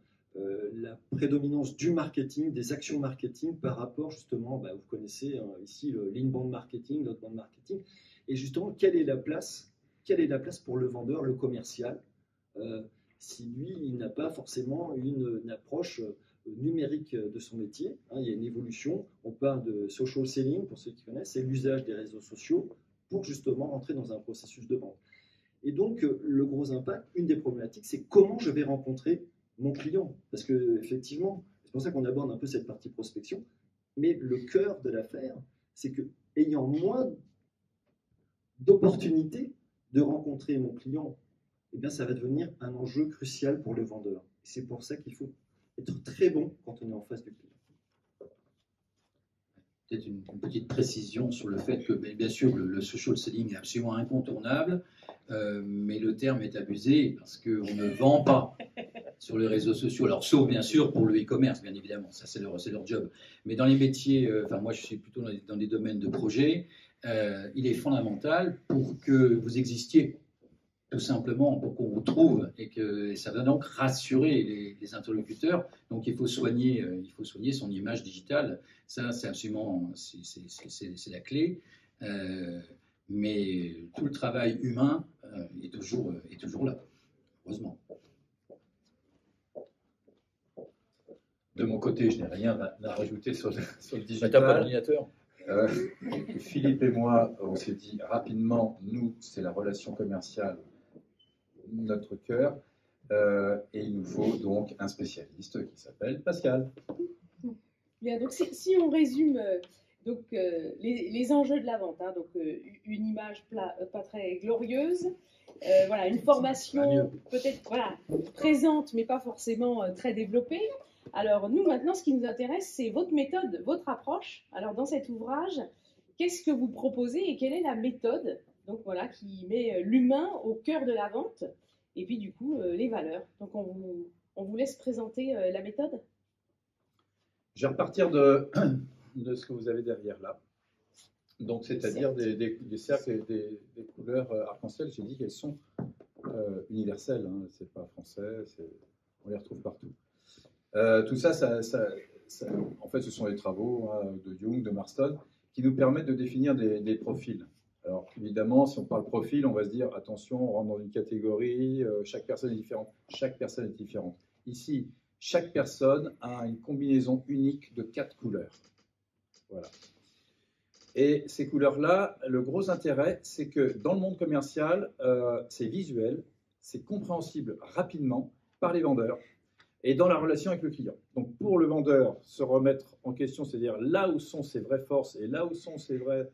La prédominance du marketing, des actions marketing par rapport justement, vous connaissez ici l'inbound marketing, l'outbound marketing, et justement quelle est la place pour le vendeur, le commercial, si lui il n'a pas forcément une approche numérique de son métier. Il y a une évolution, on parle de social selling pour ceux qui connaissent, c'est l'usage des réseaux sociaux pour justement rentrer dans un processus de vente. Et donc le gros impact, une des problématiques, c'est comment je vais rencontrer mon client, parce que effectivement, c'est pour ça qu'on aborde un peu cette partie prospection, mais le cœur de l'affaire, c'est que ayant moins d'opportunités de rencontrer mon client, eh bien ça va devenir un enjeu crucial pour le vendeur. C'est pour ça qu'il faut être très bon quand on est en face du client. Peut-être une petite précision sur le fait que, bien sûr, le social selling est absolument incontournable, mais le terme est abusé parce qu'on ne vend pas sur les réseaux sociaux. Alors, sauf bien sûr pour le e-commerce, bien évidemment, ça c'est leur job. Mais dans les métiers, moi je suis plutôt dans les domaines de projet, il est fondamental pour que vous existiez tout simplement pour qu'on vous trouve et que ça va donc rassurer les interlocuteurs. Donc il faut soigner son image digitale. Ça, c'est absolument, c'est la clé. Mais tout le travail humain est toujours là, heureusement. De mon côté, je n'ai rien à rajouter sur le digital. T'as pas d'ordinateur. Philippe et moi, on s'est dit rapidement, nous, c'est la relation commerciale, notre cœur, et il nous faut donc un spécialiste qui s'appelle Pascal. Bien, donc si on résume les enjeux de la vente, hein, donc une image pas très glorieuse, voilà, une formation peut-être voilà, présente mais pas forcément très développée. Alors nous maintenant ce qui nous intéresse c'est votre méthode, votre approche. Alors dans cet ouvrage, qu'est-ce que vous proposez et quelle est la méthode donc, voilà, qui met l'humain au cœur de la vente et puis du coup les valeurs. Donc on vous laisse présenter la méthode. Je vais repartir de ce que vous avez derrière là. Donc, c'est-à-dire des cercles et des couleurs arc-en-ciel. J'ai dit qu'elles sont universelles. Hein, c'est pas français, on les retrouve partout. Tout ça, en fait, ce sont les travaux hein, de Jung, de Marston, qui nous permettent de définir des profils. Alors, évidemment, si on parle profil, on va se dire, attention, on rentre dans une catégorie, chaque personne est différente. Chaque personne est différente. Ici, chaque personne a une combinaison unique de 4 couleurs. Voilà. Et ces couleurs-là, le gros intérêt, c'est que dans le monde commercial, c'est visuel, c'est compréhensible rapidement par les vendeurs et dans la relation avec le client. Donc pour le vendeur, se remettre en question, c'est-à-dire là où sont ses vraies forces et là où sont ses vraies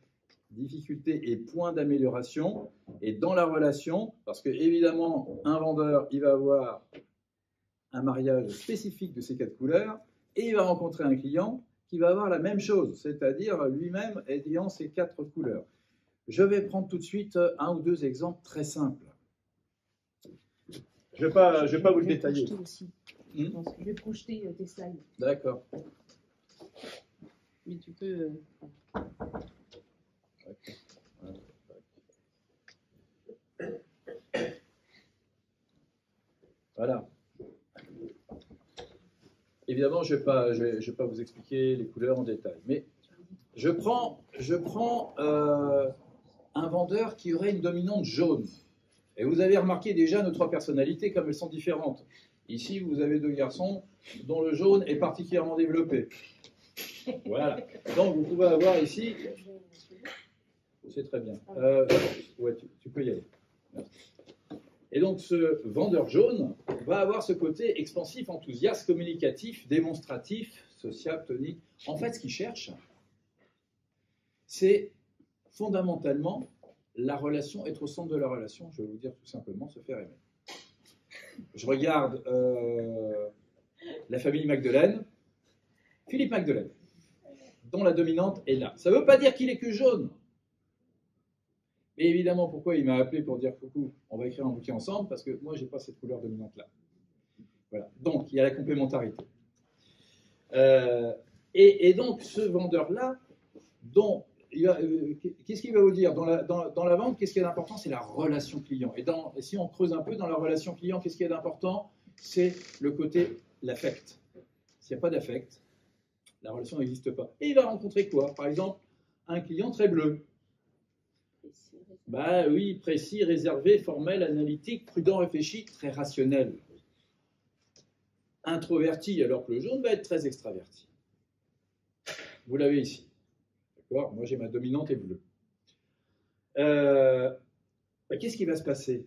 difficultés et points d'amélioration, et dans la relation, parce que évidemment, un vendeur, il va avoir un mariage spécifique de ces 4 couleurs, et il va rencontrer un client qui va avoir la même chose, c'est-à-dire lui-même ayant ces 4 couleurs. Je vais prendre tout de suite un ou deux exemples très simples. Je ne vais pas vous le détailler. Je vais projeter tes slides. D'accord. Mais tu peux... Voilà. Évidemment, je vais pas vous expliquer les couleurs en détail, mais je prends un vendeur qui aurait une dominante jaune. Et vous avez remarqué déjà nos 3 personnalités comme elles sont différentes. Ici, vous avez 2 garçons dont le jaune est particulièrement développé. Voilà. Donc, vous pouvez avoir ici... C'est très bien. Ouais, tu peux y aller. Merci. Et donc, ce vendeur jaune va avoir ce côté expansif, enthousiaste, communicatif, démonstratif, sociable, tonique. En fait, ce qu'il cherche, c'est fondamentalement la relation, être au centre de la relation. Je vais vous dire tout simplement, se faire aimer. Je regarde la famille Magdeleine, Philippe Magdeleine, dont la dominante est là. Ça ne veut pas dire qu'il est que jaune. Mais évidemment, pourquoi il m'a appelé pour dire coucou, on va écrire un bouquin ensemble, parce que moi, je n'ai pas cette couleur dominante-là. Voilà. Donc, il y a la complémentarité. Et donc, ce vendeur-là, qu'est-ce qu'il va vous dire dans la vente, qu'est-ce qui est important? C'est la relation client. Et si on creuse un peu dans la relation client, qu'est-ce qui est important? C'est le côté, l'affect. S'il n'y a pas d'affect, la relation n'existe pas. Et il va rencontrer quoi? Par exemple, un client très bleu. Bah oui, précis, réservé, formel, analytique, prudent, réfléchi, très rationnel. Introverti, alors que le jaune va être très extraverti. Vous l'avez ici. D'accord? Moi, j'ai ma dominante et bleue. Qu'est-ce qui va se passer?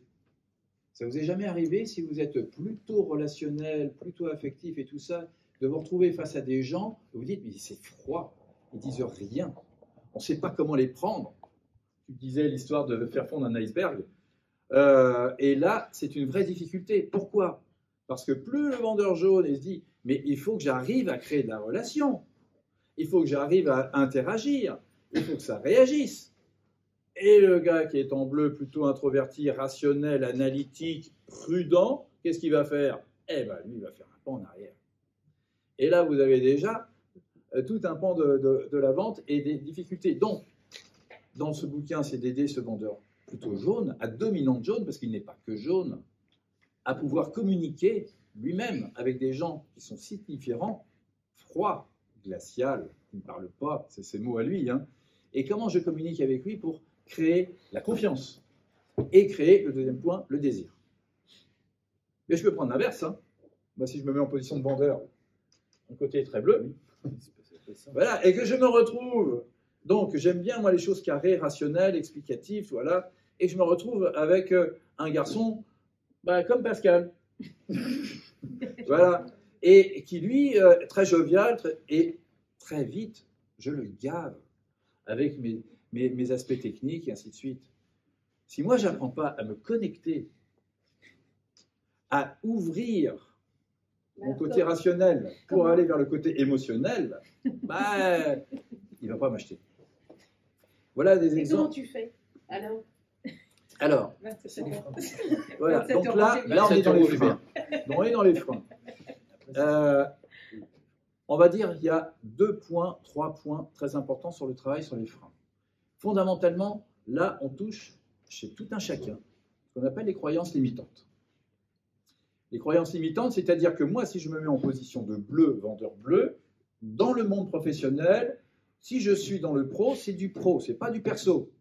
Ça vous est jamais arrivé, si vous êtes plutôt relationnel, plutôt affectif et tout ça, de vous retrouver face à des gens, vous dites, mais c'est froid, ils disent rien, on ne sait pas comment les prendre. Tu disais l'histoire de faire fondre un iceberg. Et là, c'est une vraie difficulté. Pourquoi? Parce que plus le vendeur jaune il se dit, mais il faut que j'arrive à créer de la relation, il faut que j'arrive à interagir, il faut que ça réagisse. Et le gars qui est en bleu, plutôt introverti, rationnel, analytique, prudent, qu'est-ce qu'il va faire? Eh bien, lui, il va faire un pas en arrière. Et là, vous avez déjà tout un pan de la vente et des difficultés. Donc, dans ce bouquin, c'est d'aider ce vendeur plutôt jaune, à dominante jaune, parce qu'il n'est pas que jaune, à pouvoir communiquer lui-même avec des gens qui sont si différents, froid, glacial, qui ne parle pas, c'est ses mots à lui, hein. Et comment je communique avec lui pour créer la confiance et créer, le deuxième point, le désir. Mais je peux prendre l'inverse, hein. Moi, si je me mets en position de vendeur, mon côté est très bleu, voilà, et que je me retrouve, donc j'aime bien moi les choses carrées, rationnelles, explicatives, voilà, et que je me retrouve avec un garçon comme Pascal, voilà, et qui lui, très jovial, et très vite, je le gave avec mes aspects techniques et ainsi de suite. Si moi, je n'apprends pas à me connecter, à ouvrir mon côté rationnel pour aller vers le côté émotionnel, il ne va pas m'acheter. Voilà des exemples. Comment tu fais alors voilà, donc là on est dans les freins. On est dans les freins. On va dire qu'il y a 3 points très importants sur le travail sur les freins. Fondamentalement, là, on touche chez tout un chacun ce qu'on appelle les croyances limitantes. Les croyances limitantes, c'est-à-dire que moi, si je me mets en position de bleu, vendeur bleu, dans le monde professionnel, si je suis dans le pro, c'est du pro, c'est pas du perso.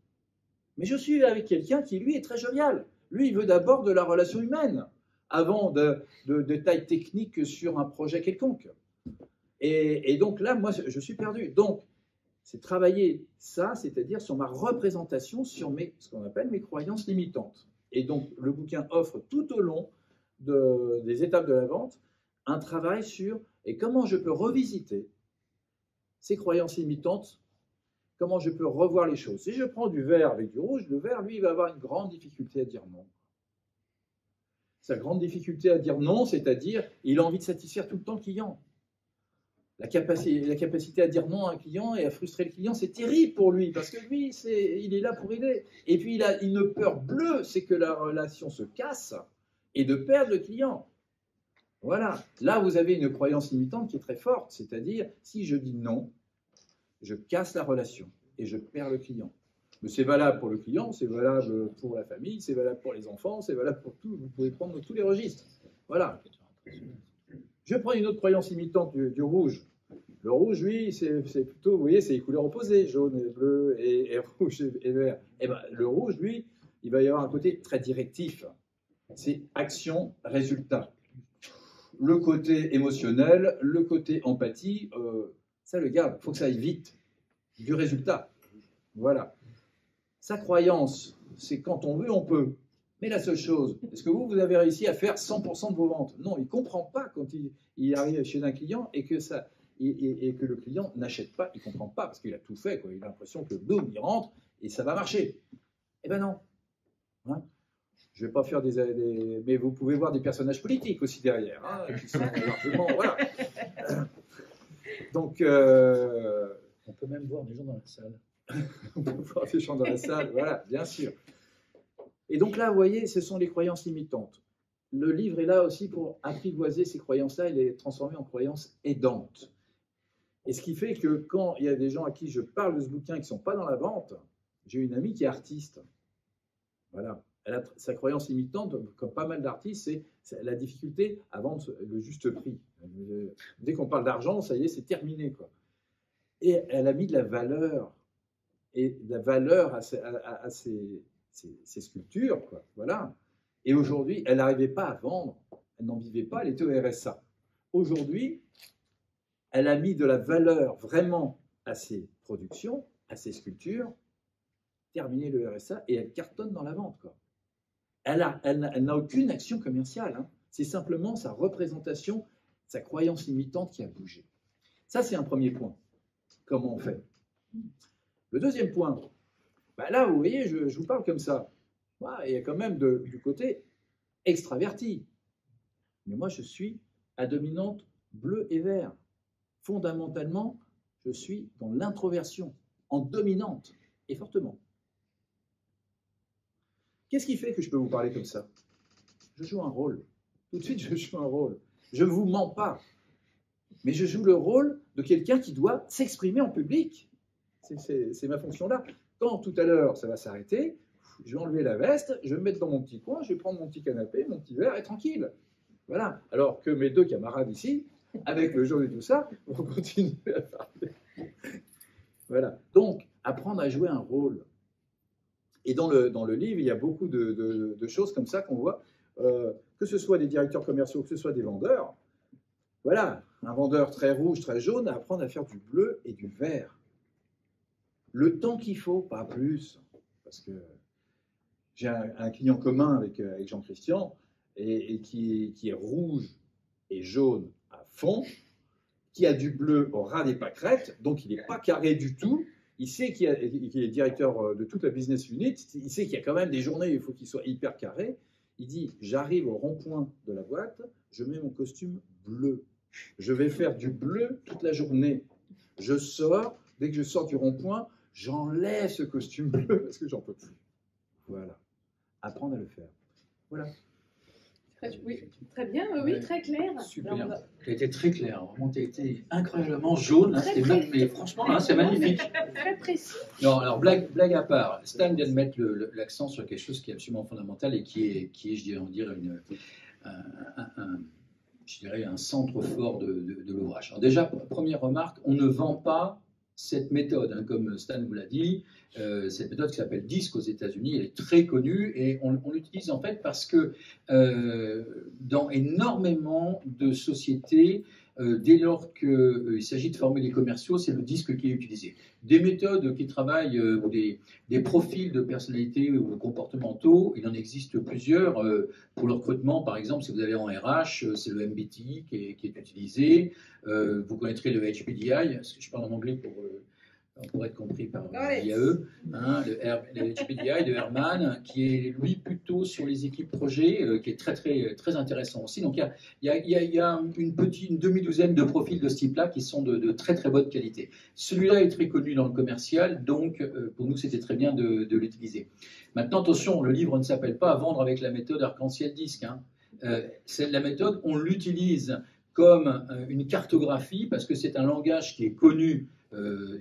Mais je suis avec quelqu'un qui, lui, est très jovial. Lui, il veut d'abord de la relation humaine, avant de détails techniques sur un projet quelconque. Et donc là, moi, je suis perdu. Donc, c'est travailler ça, c'est-à-dire sur ma représentation, sur ce qu'on appelle mes croyances limitantes. Et donc, le bouquin offre tout au long des étapes de la vente un travail sur et comment je peux revisiter ces croyances limitantes, comment je peux revoir les choses. Si je prends du vert avec du rouge, le vert, lui, il va avoir une grande difficulté à dire non. Sa grande difficulté à dire non, c'est-à-dire il a envie de satisfaire tout le temps le client. La capacité à dire non à un client et à frustrer le client, c'est terrible pour lui, parce que lui, il est là pour aider. Et puis, il a une peur bleue, c'est que la relation se casse et de perdre le client. Voilà. Là, vous avez une croyance limitante qui est très forte, c'est-à-dire, si je dis non, je casse la relation et je perds le client. Mais c'est valable pour le client, c'est valable pour la famille, c'est valable pour les enfants, c'est valable pour tout. Vous pouvez prendre tous les registres. Voilà. Je prends une autre croyance limitante du rouge. Le rouge, lui, c'est plutôt, vous voyez, c'est les couleurs opposées, jaune et bleu et rouge et vert. Et ben, le rouge, lui, il va y avoir un côté très directif. C'est action, résultat. Le côté émotionnel, le côté empathie, ça le garde. Il faut que ça aille vite. Du résultat. Voilà. Sa croyance, c'est quand on veut, on peut. Mais la seule chose, est-ce que vous avez réussi à faire 100% de vos ventes? Non, il ne comprend pas quand il arrive chez un client et que le client n'achète pas, il ne comprend pas parce qu'il a tout fait, quoi. Il a l'impression que boum, il rentre et ça va marcher. Eh ben non. Hein, je ne vais pas faire mais vous pouvez voir des personnages politiques aussi derrière, hein, qui sont largement, voilà. Donc, on peut même voir des gens dans la salle. On peut voir des gens dans la salle, voilà, bien sûr. Et donc là, vous voyez, ce sont les croyances limitantes. Le livre est là aussi pour apprivoiser ces croyances-là et les transformer en croyances aidantes. Et ce qui fait que quand il y a des gens à qui je parle de ce bouquin qui ne sont pas dans la vente, j'ai une amie qui est artiste. Voilà. Elle a sa croyance limitante, comme pas mal d'artistes, c'est la difficulté à vendre le juste prix. Dès qu'on parle d'argent, ça y est, c'est terminé, quoi. Et elle a mis de la valeur, et de la valeur à ces sculptures, quoi. Voilà. Et aujourd'hui, elle n'arrivait pas à vendre, elle n'en vivait pas, elle était au RSA. Aujourd'hui, elle a mis de la valeur vraiment à ses productions, à ses sculptures, terminé le RSA, et elle cartonne dans la vente, quoi. Elle n'a aucune action commerciale, hein. C'est simplement sa représentation, sa croyance limitante qui a bougé. Ça, c'est un premier point. Comment on fait? Le deuxième point, là, vous voyez, je vous parle comme ça. Il y a quand même du côté extraverti. Mais moi, je suis à dominante bleu et vert. Fondamentalement, je suis dans l'introversion, en dominante, et fortement. Qu'est-ce qui fait que je peux vous parler comme ça? Je joue un rôle. Tout de suite, je joue un rôle. Je ne vous mens pas. Mais je joue le rôle de quelqu'un qui doit s'exprimer en public. C'est ma fonction là. Quand tout à l'heure, ça va s'arrêter, je vais enlever la veste, je vais me mettre dans mon petit coin, je vais prendre mon petit canapé, mon petit verre et tranquille. Voilà. Alors que mes deux camarades ici, avec le jaune et tout ça, vont continuer à parler. Voilà. Donc, apprendre à jouer un rôle. Et dans le livre, il y a beaucoup de choses comme ça qu'on voit, que ce soit des directeurs commerciaux, que ce soit des vendeurs. Voilà, un vendeur très rouge, très jaune, à apprendre à faire du bleu et du vert. Le temps qu'il faut, pas plus. Parce que j'ai un client commun avec Jean-Christian, et qui est rouge et jaune à fond, qui a du bleu au ras des pâquerettes, donc il n'est pas carré du tout. Il sait qu'il est directeur de toute la business unit, il sait qu'il y a quand même des journées où il faut qu'il soit hyper carré. Il dit, j'arrive au rond-point de la boîte, je mets mon costume bleu. Je vais faire du bleu toute la journée. Je sors, dès que je sors du rond-point, j'enlève ce costume bleu parce que j'en peux plus. Voilà. Apprendre à le faire. Voilà. Oui, très bien, oui, très clair. Super. Alors, Tu as été très clair. Vraiment, tu as été incroyablement jaune. Hein, Très mais franchement, là, c'est magnifique. très précis. Non, alors, blague à part, Stan vient de mettre l'accent sur quelque chose qui est absolument fondamental et qui est je dirais, un centre fort de l'ouvrage. Alors déjà, première remarque, on ne vend pas cette méthode, hein, comme Stan vous l'a dit, cette méthode qui s'appelle DISC aux États-Unis, elle est très connue et on l'utilise en fait parce que dans énormément de sociétés, dès lors qu'il s'agit de former les commerciaux, c'est le DISC qui est utilisé. Des méthodes qui travaillent ou des profils de personnalité ou comportementaux, il en existe plusieurs. Pour le recrutement, par exemple, si vous allez en RH, c'est le MBTI qui est utilisé. Vous connaîtrez le HBDI, je parle en anglais pour être compris par l'IAE, hein, le HBDI de Herman, qui est lui plutôt sur les équipes projets, qui est très, très, très intéressant aussi. Donc il y a une demi-douzaine de profils de ce type-là qui sont de très, très bonne qualité. Celui-là est très connu dans le commercial, donc pour nous, c'était très bien de l'utiliser. Maintenant, attention, le livre ne s'appelle pas « Vendre avec la méthode arc-en-ciel disque ». Hein. C'est la méthode, on l'utilise comme une cartographie parce que c'est un langage qui est connu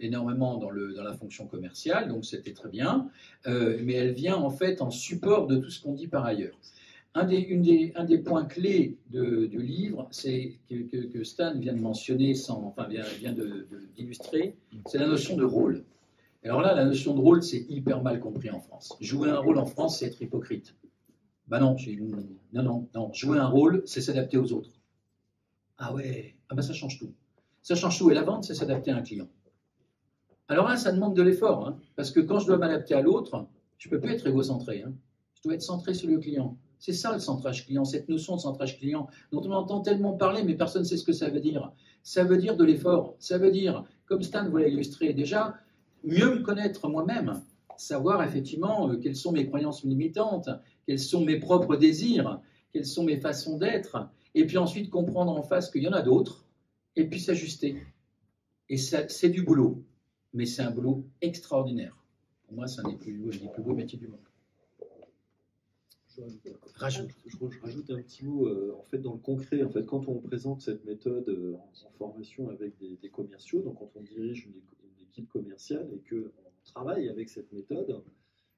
énormément dans la fonction commerciale, donc c'était très bien, mais elle vient en fait en support de tout ce qu'on dit par ailleurs. Un des points clés du livre, c'est que Stan vient de mentionner, vient d'illustrer, c'est la notion de rôle. Alors là, la notion de rôle, c'est hyper mal compris en France. Jouer un rôle en France, c'est être hypocrite. Ben non, non. Jouer un rôle, c'est s'adapter aux autres. Ah ouais, ah ben ça change tout. Ça change tout. Et la vente, c'est s'adapter à un client. Alors là, ça demande de l'effort, hein, parce que quand je dois m'adapter à l'autre, je ne peux plus être égocentré. Hein. Je dois être centré sur le client. C'est ça le centrage client, cette notion de centrage client dont on entend tellement parler, mais personne ne sait ce que ça veut dire. Ça veut dire de l'effort. Ça veut dire, comme Stan vous l'a illustré déjà, mieux me connaître moi-même, savoir effectivement quelles sont mes croyances limitantes, quels sont mes propres désirs, quelles sont mes façons d'être, et puis ensuite comprendre en face qu'il y en a d'autres, et puis s'ajuster. Et c'est du boulot. Mais c'est un boulot extraordinaire. Pour moi, c'est un des plus beaux métiers du monde. Je rajoute un petit mot, en fait, dans le concret. En fait, quand on présente cette méthode en formation avec des commerciaux, donc quand on dirige une équipe commerciale et qu'on travaille avec cette méthode,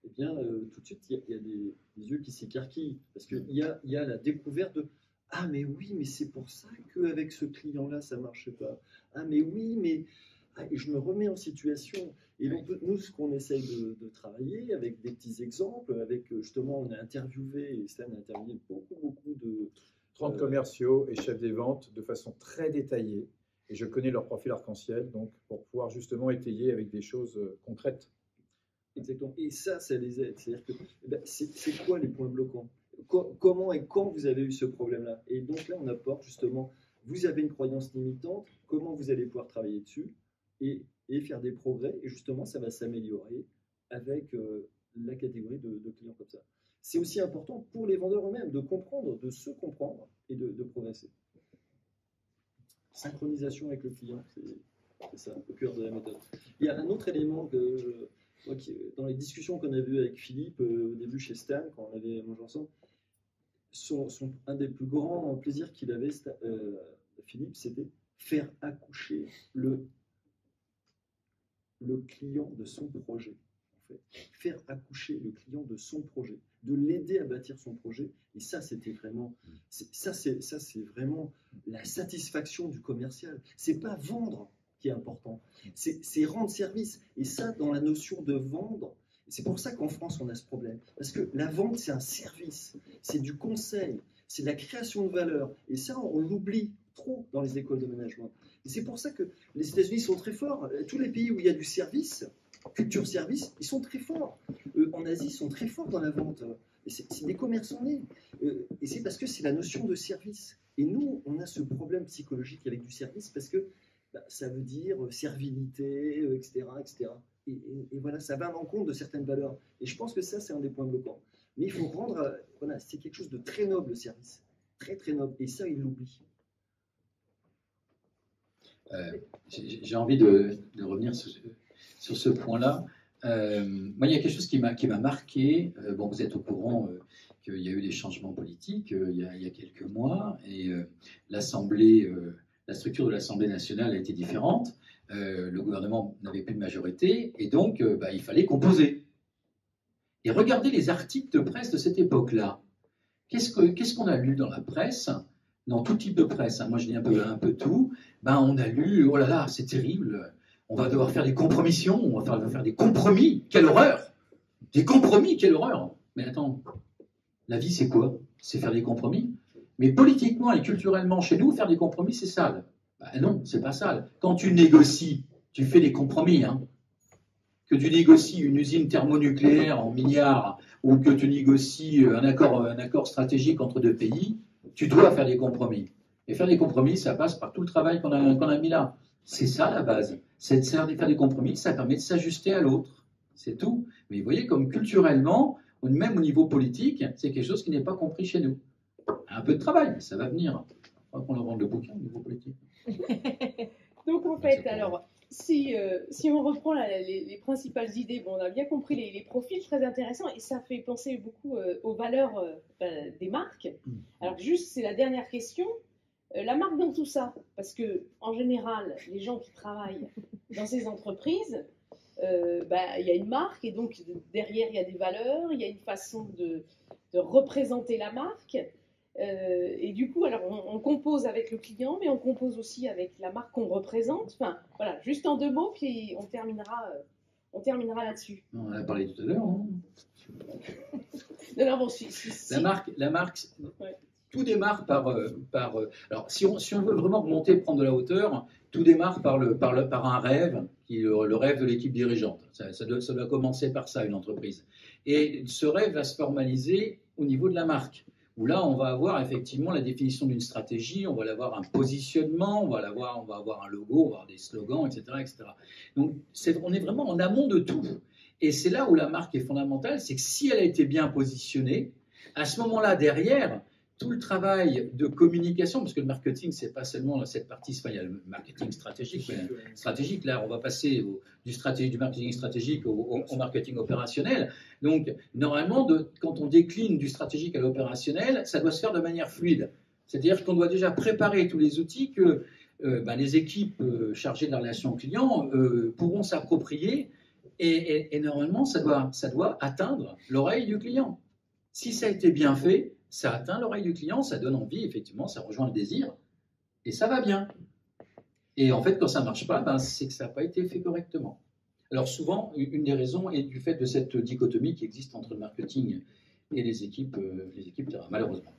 eh bien, tout de suite, il y a des yeux qui s'écarquillent. Parce qu'il y a la découverte de « Ah, mais oui, mais c'est pour ça qu'avec ce client-là, ça ne marche pas. Ah, mais oui, mais... » Et je me remets en situation. Et donc, nous, ce qu'on essaye de travailler avec des petits exemples, avec justement, on a interviewé, et Stan a interviewé beaucoup de 30 commerciaux et chefs des ventes de façon très détaillée. Et je connais leur profil arc-en-ciel, donc pour pouvoir justement étayer avec des choses concrètes. Exactement. Et ça les aide. C'est-à-dire que c'est quoi les points bloquants? Comment et quand vous avez eu ce problème-là? Et donc là, on apporte justement, vous avez une croyance limitante, comment vous allez pouvoir travailler dessus et faire des progrès. Et justement, ça va s'améliorer avec la catégorie de clients comme ça. C'est aussi important pour les vendeurs eux-mêmes de comprendre, de se comprendre et de progresser. Synchronisation avec le client, c'est ça, au cœur de la méthode. Il y a un autre élément dans les discussions qu'on a eues avec Philippe au début chez Stan, quand on avait mangé ensemble, un des plus grands plaisirs qu'il avait, Philippe, c'était faire accoucher le client de son projet. En fait. Faire accoucher le client de son projet, de l'aider à bâtir son projet. Et ça, c'était vraiment, ça, c'est vraiment la satisfaction du commercial. C'est pas vendre qui est important, c'est rendre service. Et ça, dans la notion de vendre, c'est pour ça qu'en France, on a ce problème. Parce que la vente, c'est un service, c'est du conseil, c'est de la création de valeur. Et ça, on l'oublie trop dans les écoles de management. Et c'est pour ça que les États-Unis sont très forts. Tous les pays où il y a du service, culture service, ils sont très forts. En Asie, ils sont très forts dans la vente. C'est des commerçants nés. Et c'est parce que c'est la notion de service. Et nous, on a ce problème psychologique avec du service parce que ça veut dire servilité, etc. etc. Et voilà, ça va à l'encontre de certaines valeurs. Et je pense que ça, c'est un des points bloquants. Mais il faut rendre, voilà, c'est quelque chose de très noble, le service. Très, très noble. Et ça, ils l'oublient. J'ai envie de revenir sur ce point-là. Moi, il y a quelque chose qui m'a marqué. Bon, vous êtes au courant qu'il y a eu des changements politiques il y a quelques mois, et l'Assemblée, la structure de l'Assemblée nationale a été différente. Le gouvernement n'avait plus de majorité, et donc il fallait composer. Et regardez les articles de presse de cette époque-là. Qu'est-ce qu'on a lu dans la presse? Dans tout type de presse, hein. Moi je lis un peu tout. On a lu, oh là là, c'est terrible, on va devoir faire des compromissions, on va faire des compromis, quelle horreur! Des compromis, quelle horreur! Mais attends, la vie c'est quoi? C'est faire des compromis? Mais politiquement et culturellement, chez nous, faire des compromis, c'est sale. Non, c'est pas sale. Quand tu négocies, tu fais des compromis. Hein. Que tu négocies une usine thermonucléaire en milliards ou que tu négocies un accord stratégique entre deux pays, tu dois faire des compromis. Et faire des compromis, ça passe par tout le travail qu'on a mis là. C'est ça la base. C'est de faire des compromis, ça permet de s'ajuster à l'autre. C'est tout. Mais vous voyez, comme culturellement, même au niveau politique, c'est quelque chose qui n'est pas compris chez nous. Un peu de travail, mais ça va venir. Il faudra qu'on leur vende le bouquin au niveau politique. Donc en fait, alors, si on reprend les principales idées, bon, on a bien compris les profils très intéressants et ça fait penser beaucoup aux valeurs des marques. Alors juste, c'est la dernière question. La marque dans tout ça, parce que en général, les gens qui travaillent dans ces entreprises, il y a une marque et donc derrière il y a des valeurs, il y a une façon de représenter la marque. Et du coup, alors on compose avec le client, mais on compose aussi avec la marque qu'on représente. Enfin, voilà, juste en 2 mots, puis on terminera là-dessus. On en a parlé tout à l'heure. Hein. Non, bon, La marque, ouais. Tout démarre par alors, si on veut vraiment remonter, prendre de la hauteur, tout démarre par un rêve, qui est le rêve de l'équipe dirigeante. Ça doit commencer par ça, une entreprise. Et ce rêve va se formaliser au niveau de la marque, où là, on va avoir effectivement la définition d'une stratégie, on va avoir un positionnement, on va avoir un logo, on va avoir des slogans, etc. etc. Donc, on est vraiment en amont de tout. Et c'est là où la marque est fondamentale, c'est que si elle a été bien positionnée, à ce moment-là, derrière, tout le travail de communication, parce que le marketing, c'est pas seulement cette partie, il y a le marketing stratégique, mais stratégique, là, on va passer du marketing stratégique au marketing opérationnel. Donc, normalement, quand on décline du stratégique à l'opérationnel, ça doit se faire de manière fluide. C'est-à-dire qu'on doit déjà préparer tous les outils que les équipes chargées de la relation client pourront s'approprier et normalement, ça doit atteindre l'oreille du client. Si ça a été bien fait, ça atteint l'oreille du client, ça donne envie, effectivement, ça rejoint le désir, et ça va bien. Et en fait, quand ça ne marche pas, c'est que ça n'a pas été fait correctement. Alors souvent, une des raisons est du fait de cette dichotomie qui existe entre le marketing et les équipes terrain, malheureusement.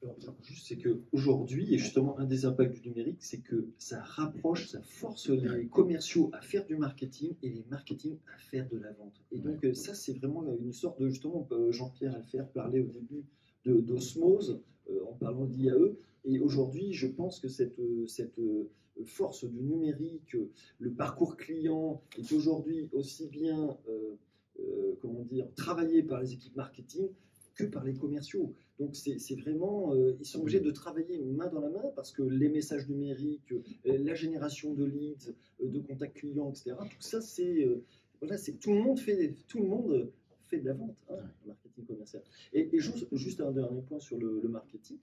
Alors, juste, c'est qu'aujourd'hui, et justement, un des impacts du numérique, c'est que ça rapproche, ça force les commerciaux à faire du marketing et les marketing à faire de la vente. Et donc, ça, c'est vraiment une sorte de, justement, Jean-Pierre Alfer parlait au début d'osmose en parlant d'IAE. Et aujourd'hui, je pense que cette force du numérique, le parcours client est aujourd'hui aussi bien travaillé par les équipes marketing que par les commerciaux. Donc c'est vraiment, ils sont obligés de travailler main dans la main parce que les messages numériques, la génération de leads, de contacts clients, etc. Tout ça, c'est tout le monde fait de la vente, hein, le marketing commercial. Et juste un dernier point sur le marketing.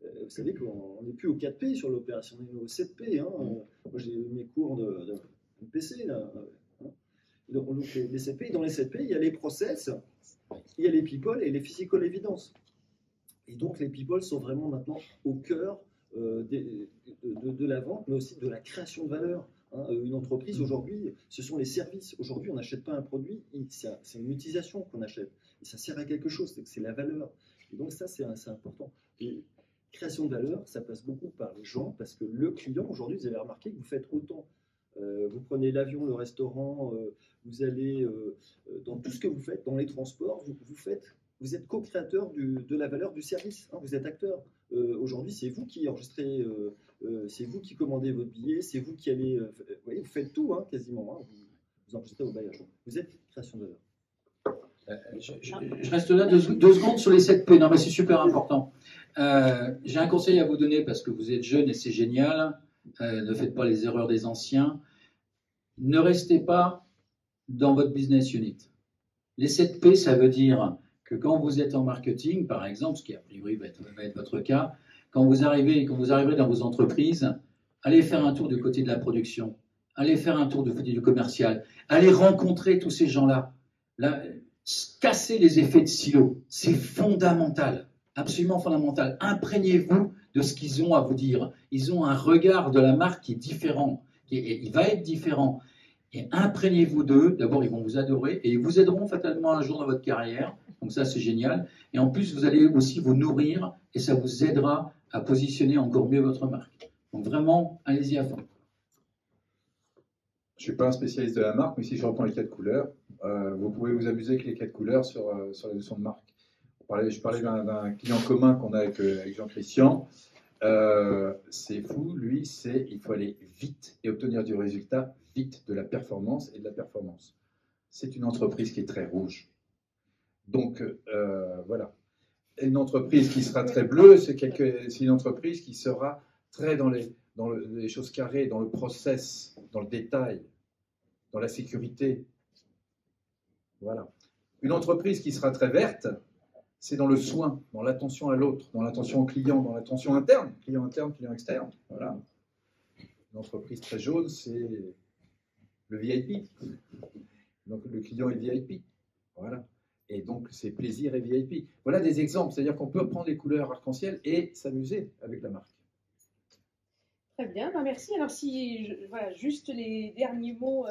Vous savez qu'on n'est plus au 4P sur l'opérationnel, au 7P. Hein. Moi, j'ai mes cours de PC, là. On donc les 7 P. Et dans les 7 P, il y a les process, il y a les people et les physical evidence. Et donc les people sont vraiment maintenant au cœur de la vente, mais aussi de la création de valeur. Une entreprise aujourd'hui, ce sont les services. Aujourd'hui, on n'achète pas un produit, c'est une utilisation qu'on achète. Et ça sert à quelque chose, c'est la valeur. Et donc ça, c'est important. Et création de valeur, ça passe beaucoup par les gens, parce que le client, aujourd'hui, vous avez remarqué que vous faites autant. Vous prenez l'avion, le restaurant, vous allez dans tout ce que vous faites, dans les transports, vous êtes co-créateur de la valeur du service. Vous êtes acteur. Aujourd'hui, c'est vous qui enregistrez, c'est vous qui commandez votre billet, c'est vous qui allez. Vous faites tout, quasiment. Vous enregistrez au voyage. Vous êtes création de valeur. Je reste là 2 secondes sur les 7 P. Non, mais c'est super important. J'ai un conseil à vous donner parce que vous êtes jeune et c'est génial. Ne faites pas les erreurs des anciens. Ne restez pas dans votre business unit. Les 7 P, ça veut dire que quand vous êtes en marketing, par exemple, ce qui a priori va être votre cas, quand vous arriverez dans vos entreprises, allez faire un tour du côté de la production, allez faire un tour du côté du commercial, allez rencontrer tous ces gens-là. Là, casser les effets de silo, c'est fondamental, absolument fondamental. Imprégnez-vous de ce qu'ils ont à vous dire. Ils ont un regard de la marque qui est différent, il va être différent. Et imprégnez-vous d'eux. D'abord, ils vont vous adorer et ils vous aideront fatalement un jour dans votre carrière. Donc ça, c'est génial. Et en plus, vous allez aussi vous nourrir et ça vous aidera à positionner encore mieux votre marque. Donc vraiment, allez-y à fond. Je ne suis pas un spécialiste de la marque, mais si je reprends les 4 couleurs, vous pouvez vous amuser avec les 4 couleurs sur la notion de marque. Je parlais d'un client commun qu'on a avec Jean-Christian. C'est fou, lui, il faut aller vite et obtenir du résultat vite, de la performance et de la performance. C'est une entreprise qui est très rouge. Donc, voilà. Une entreprise qui sera très bleue, c'est une entreprise qui sera très dans les choses carrées, dans le process, dans le détail, dans la sécurité. Voilà. Une entreprise qui sera très verte, c'est dans le soin, dans l'attention à l'autre, dans l'attention au client, dans l'attention interne, client externe. Voilà. Une entreprise très jaune, c'est le VIP. Donc le client est VIP. Voilà. Et donc c'est plaisir et VIP. Voilà des exemples. C'est-à-dire qu'on peut prendre les couleurs arc-en-ciel et s'amuser avec la marque. Très bien, merci. Alors voilà, juste les derniers mots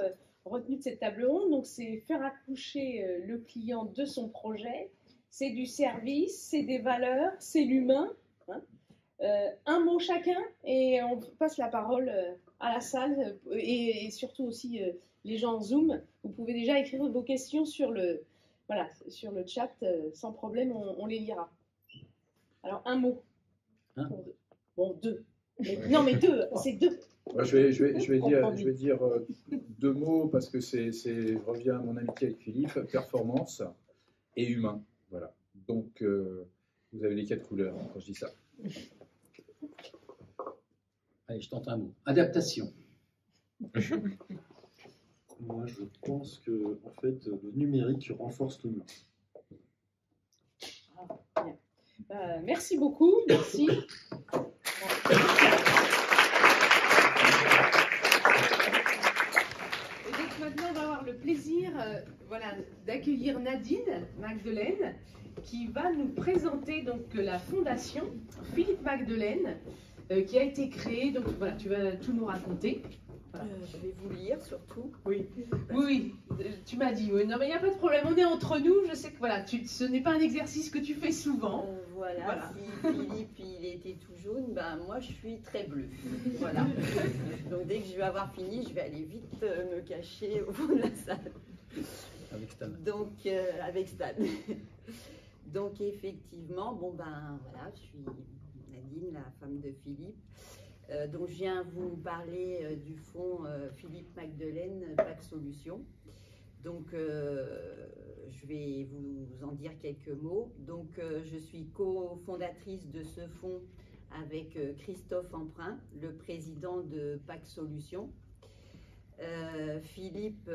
retenus de cette table ronde. Donc c'est faire accoucher le client de son projet. C'est du service, c'est des valeurs, c'est l'humain. Un mot chacun et on passe la parole à la salle et surtout aussi les gens en Zoom. Vous pouvez déjà écrire vos questions sur le chat sans problème, on les lira. Alors un mot. Bon, 2. Non mais 2, c'est 2. Je vais dire 2 mots parce que je reviens à mon amitié avec Philippe, performance et humain. Voilà. Donc, vous avez les 4 couleurs quand je dis ça. Allez, je tente un mot. Adaptation. Moi, je pense que en fait, le numérique renforce l'humain. Merci beaucoup. Merci. Maintenant, on va avoir le plaisir d'accueillir Nadine Magdelaine qui va nous présenter donc la fondation Philippe Magdelaine qui a été créée. Donc voilà, tu vas tout nous raconter. Voilà. Je vais vous lire surtout. Oui, tu m'as dit. Oui. Non, mais il n'y a pas de problème. On est entre nous. Je sais que ce n'est pas un exercice que tu fais souvent. Voilà. Si Philippe il était tout jaune, moi je suis très bleue. Voilà. Donc dès que je vais avoir fini, je vais aller vite me cacher au fond de la salle. Avec Stan. Donc avec Stan. Donc effectivement, je suis Nadine, la femme de Philippe. Donc je viens vous parler du fonds Philippe Magdelaine, PAC Solutions. Donc je vais vous en dire quelques mots. Donc je suis cofondatrice de ce fonds avec Christophe Emprunt, le président de PAC Solutions. Philippe,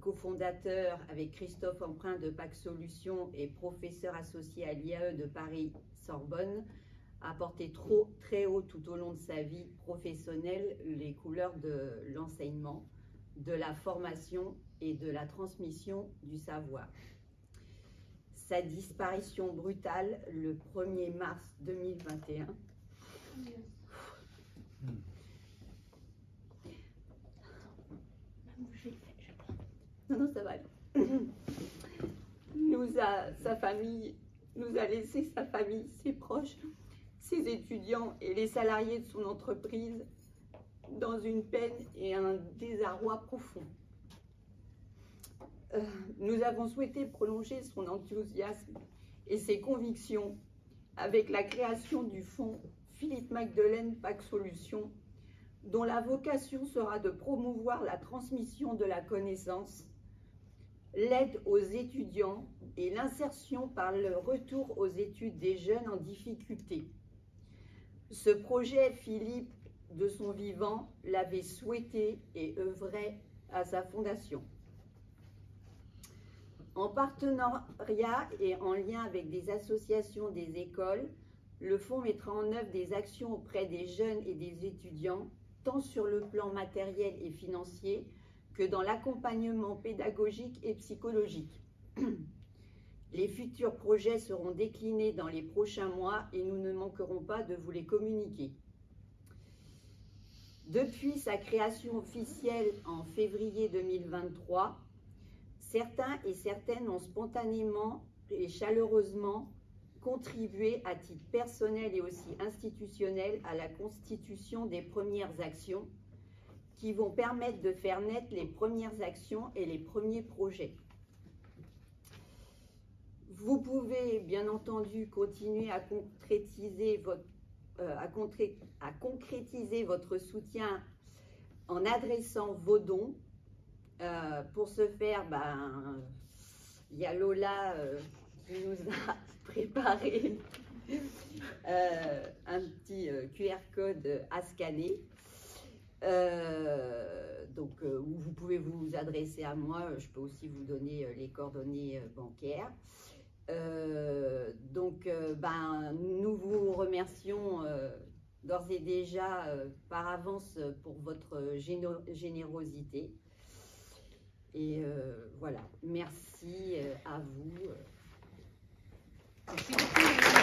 cofondateur avec Christophe Emprunt de PAC Solutions et professeur associé à l'IAE de Paris-Sorbonne, a porté très haut tout au long de sa vie professionnelle les couleurs de l'enseignement, de la formation et de la transmission du savoir. Sa disparition brutale le 1er mars 2021 non, ça va. Sa famille nous a laissé sa famille, ses proches, ses étudiants et les salariés de son entreprise dans une peine et un désarroi profond. Nous avons souhaité prolonger son enthousiasme et ses convictions avec la création du fonds Philippe Magdelaine PAC Solutions, dont la vocation sera de promouvoir la transmission de la connaissance, l'aide aux étudiants et l'insertion par le retour aux études des jeunes en difficulté. Ce projet, Philippe, de son vivant, l'avait souhaité et œuvrait à sa fondation. En partenariat et en lien avec des associations des écoles, le fonds mettra en œuvre des actions auprès des jeunes et des étudiants, tant sur le plan matériel et financier que dans l'accompagnement pédagogique et psychologique. Les futurs projets seront déclinés dans les prochains mois et nous ne manquerons pas de vous les communiquer. Depuis sa création officielle en février 2023, certains et certaines ont spontanément et chaleureusement contribué à titre personnel et aussi institutionnel à la constitution des premières actions qui vont permettre de faire naître les premières actions et les premiers projets. Vous pouvez bien entendu continuer à concrétiser votre soutien en adressant vos dons. Pour ce faire, il y a Lola qui nous a préparé un petit QR code à scanner. Où vous pouvez vous adresser à moi, je peux aussi vous donner les coordonnées bancaires. Nous vous remercions d'ores et déjà par avance pour votre générosité. Et voilà, merci à vous. Merci beaucoup.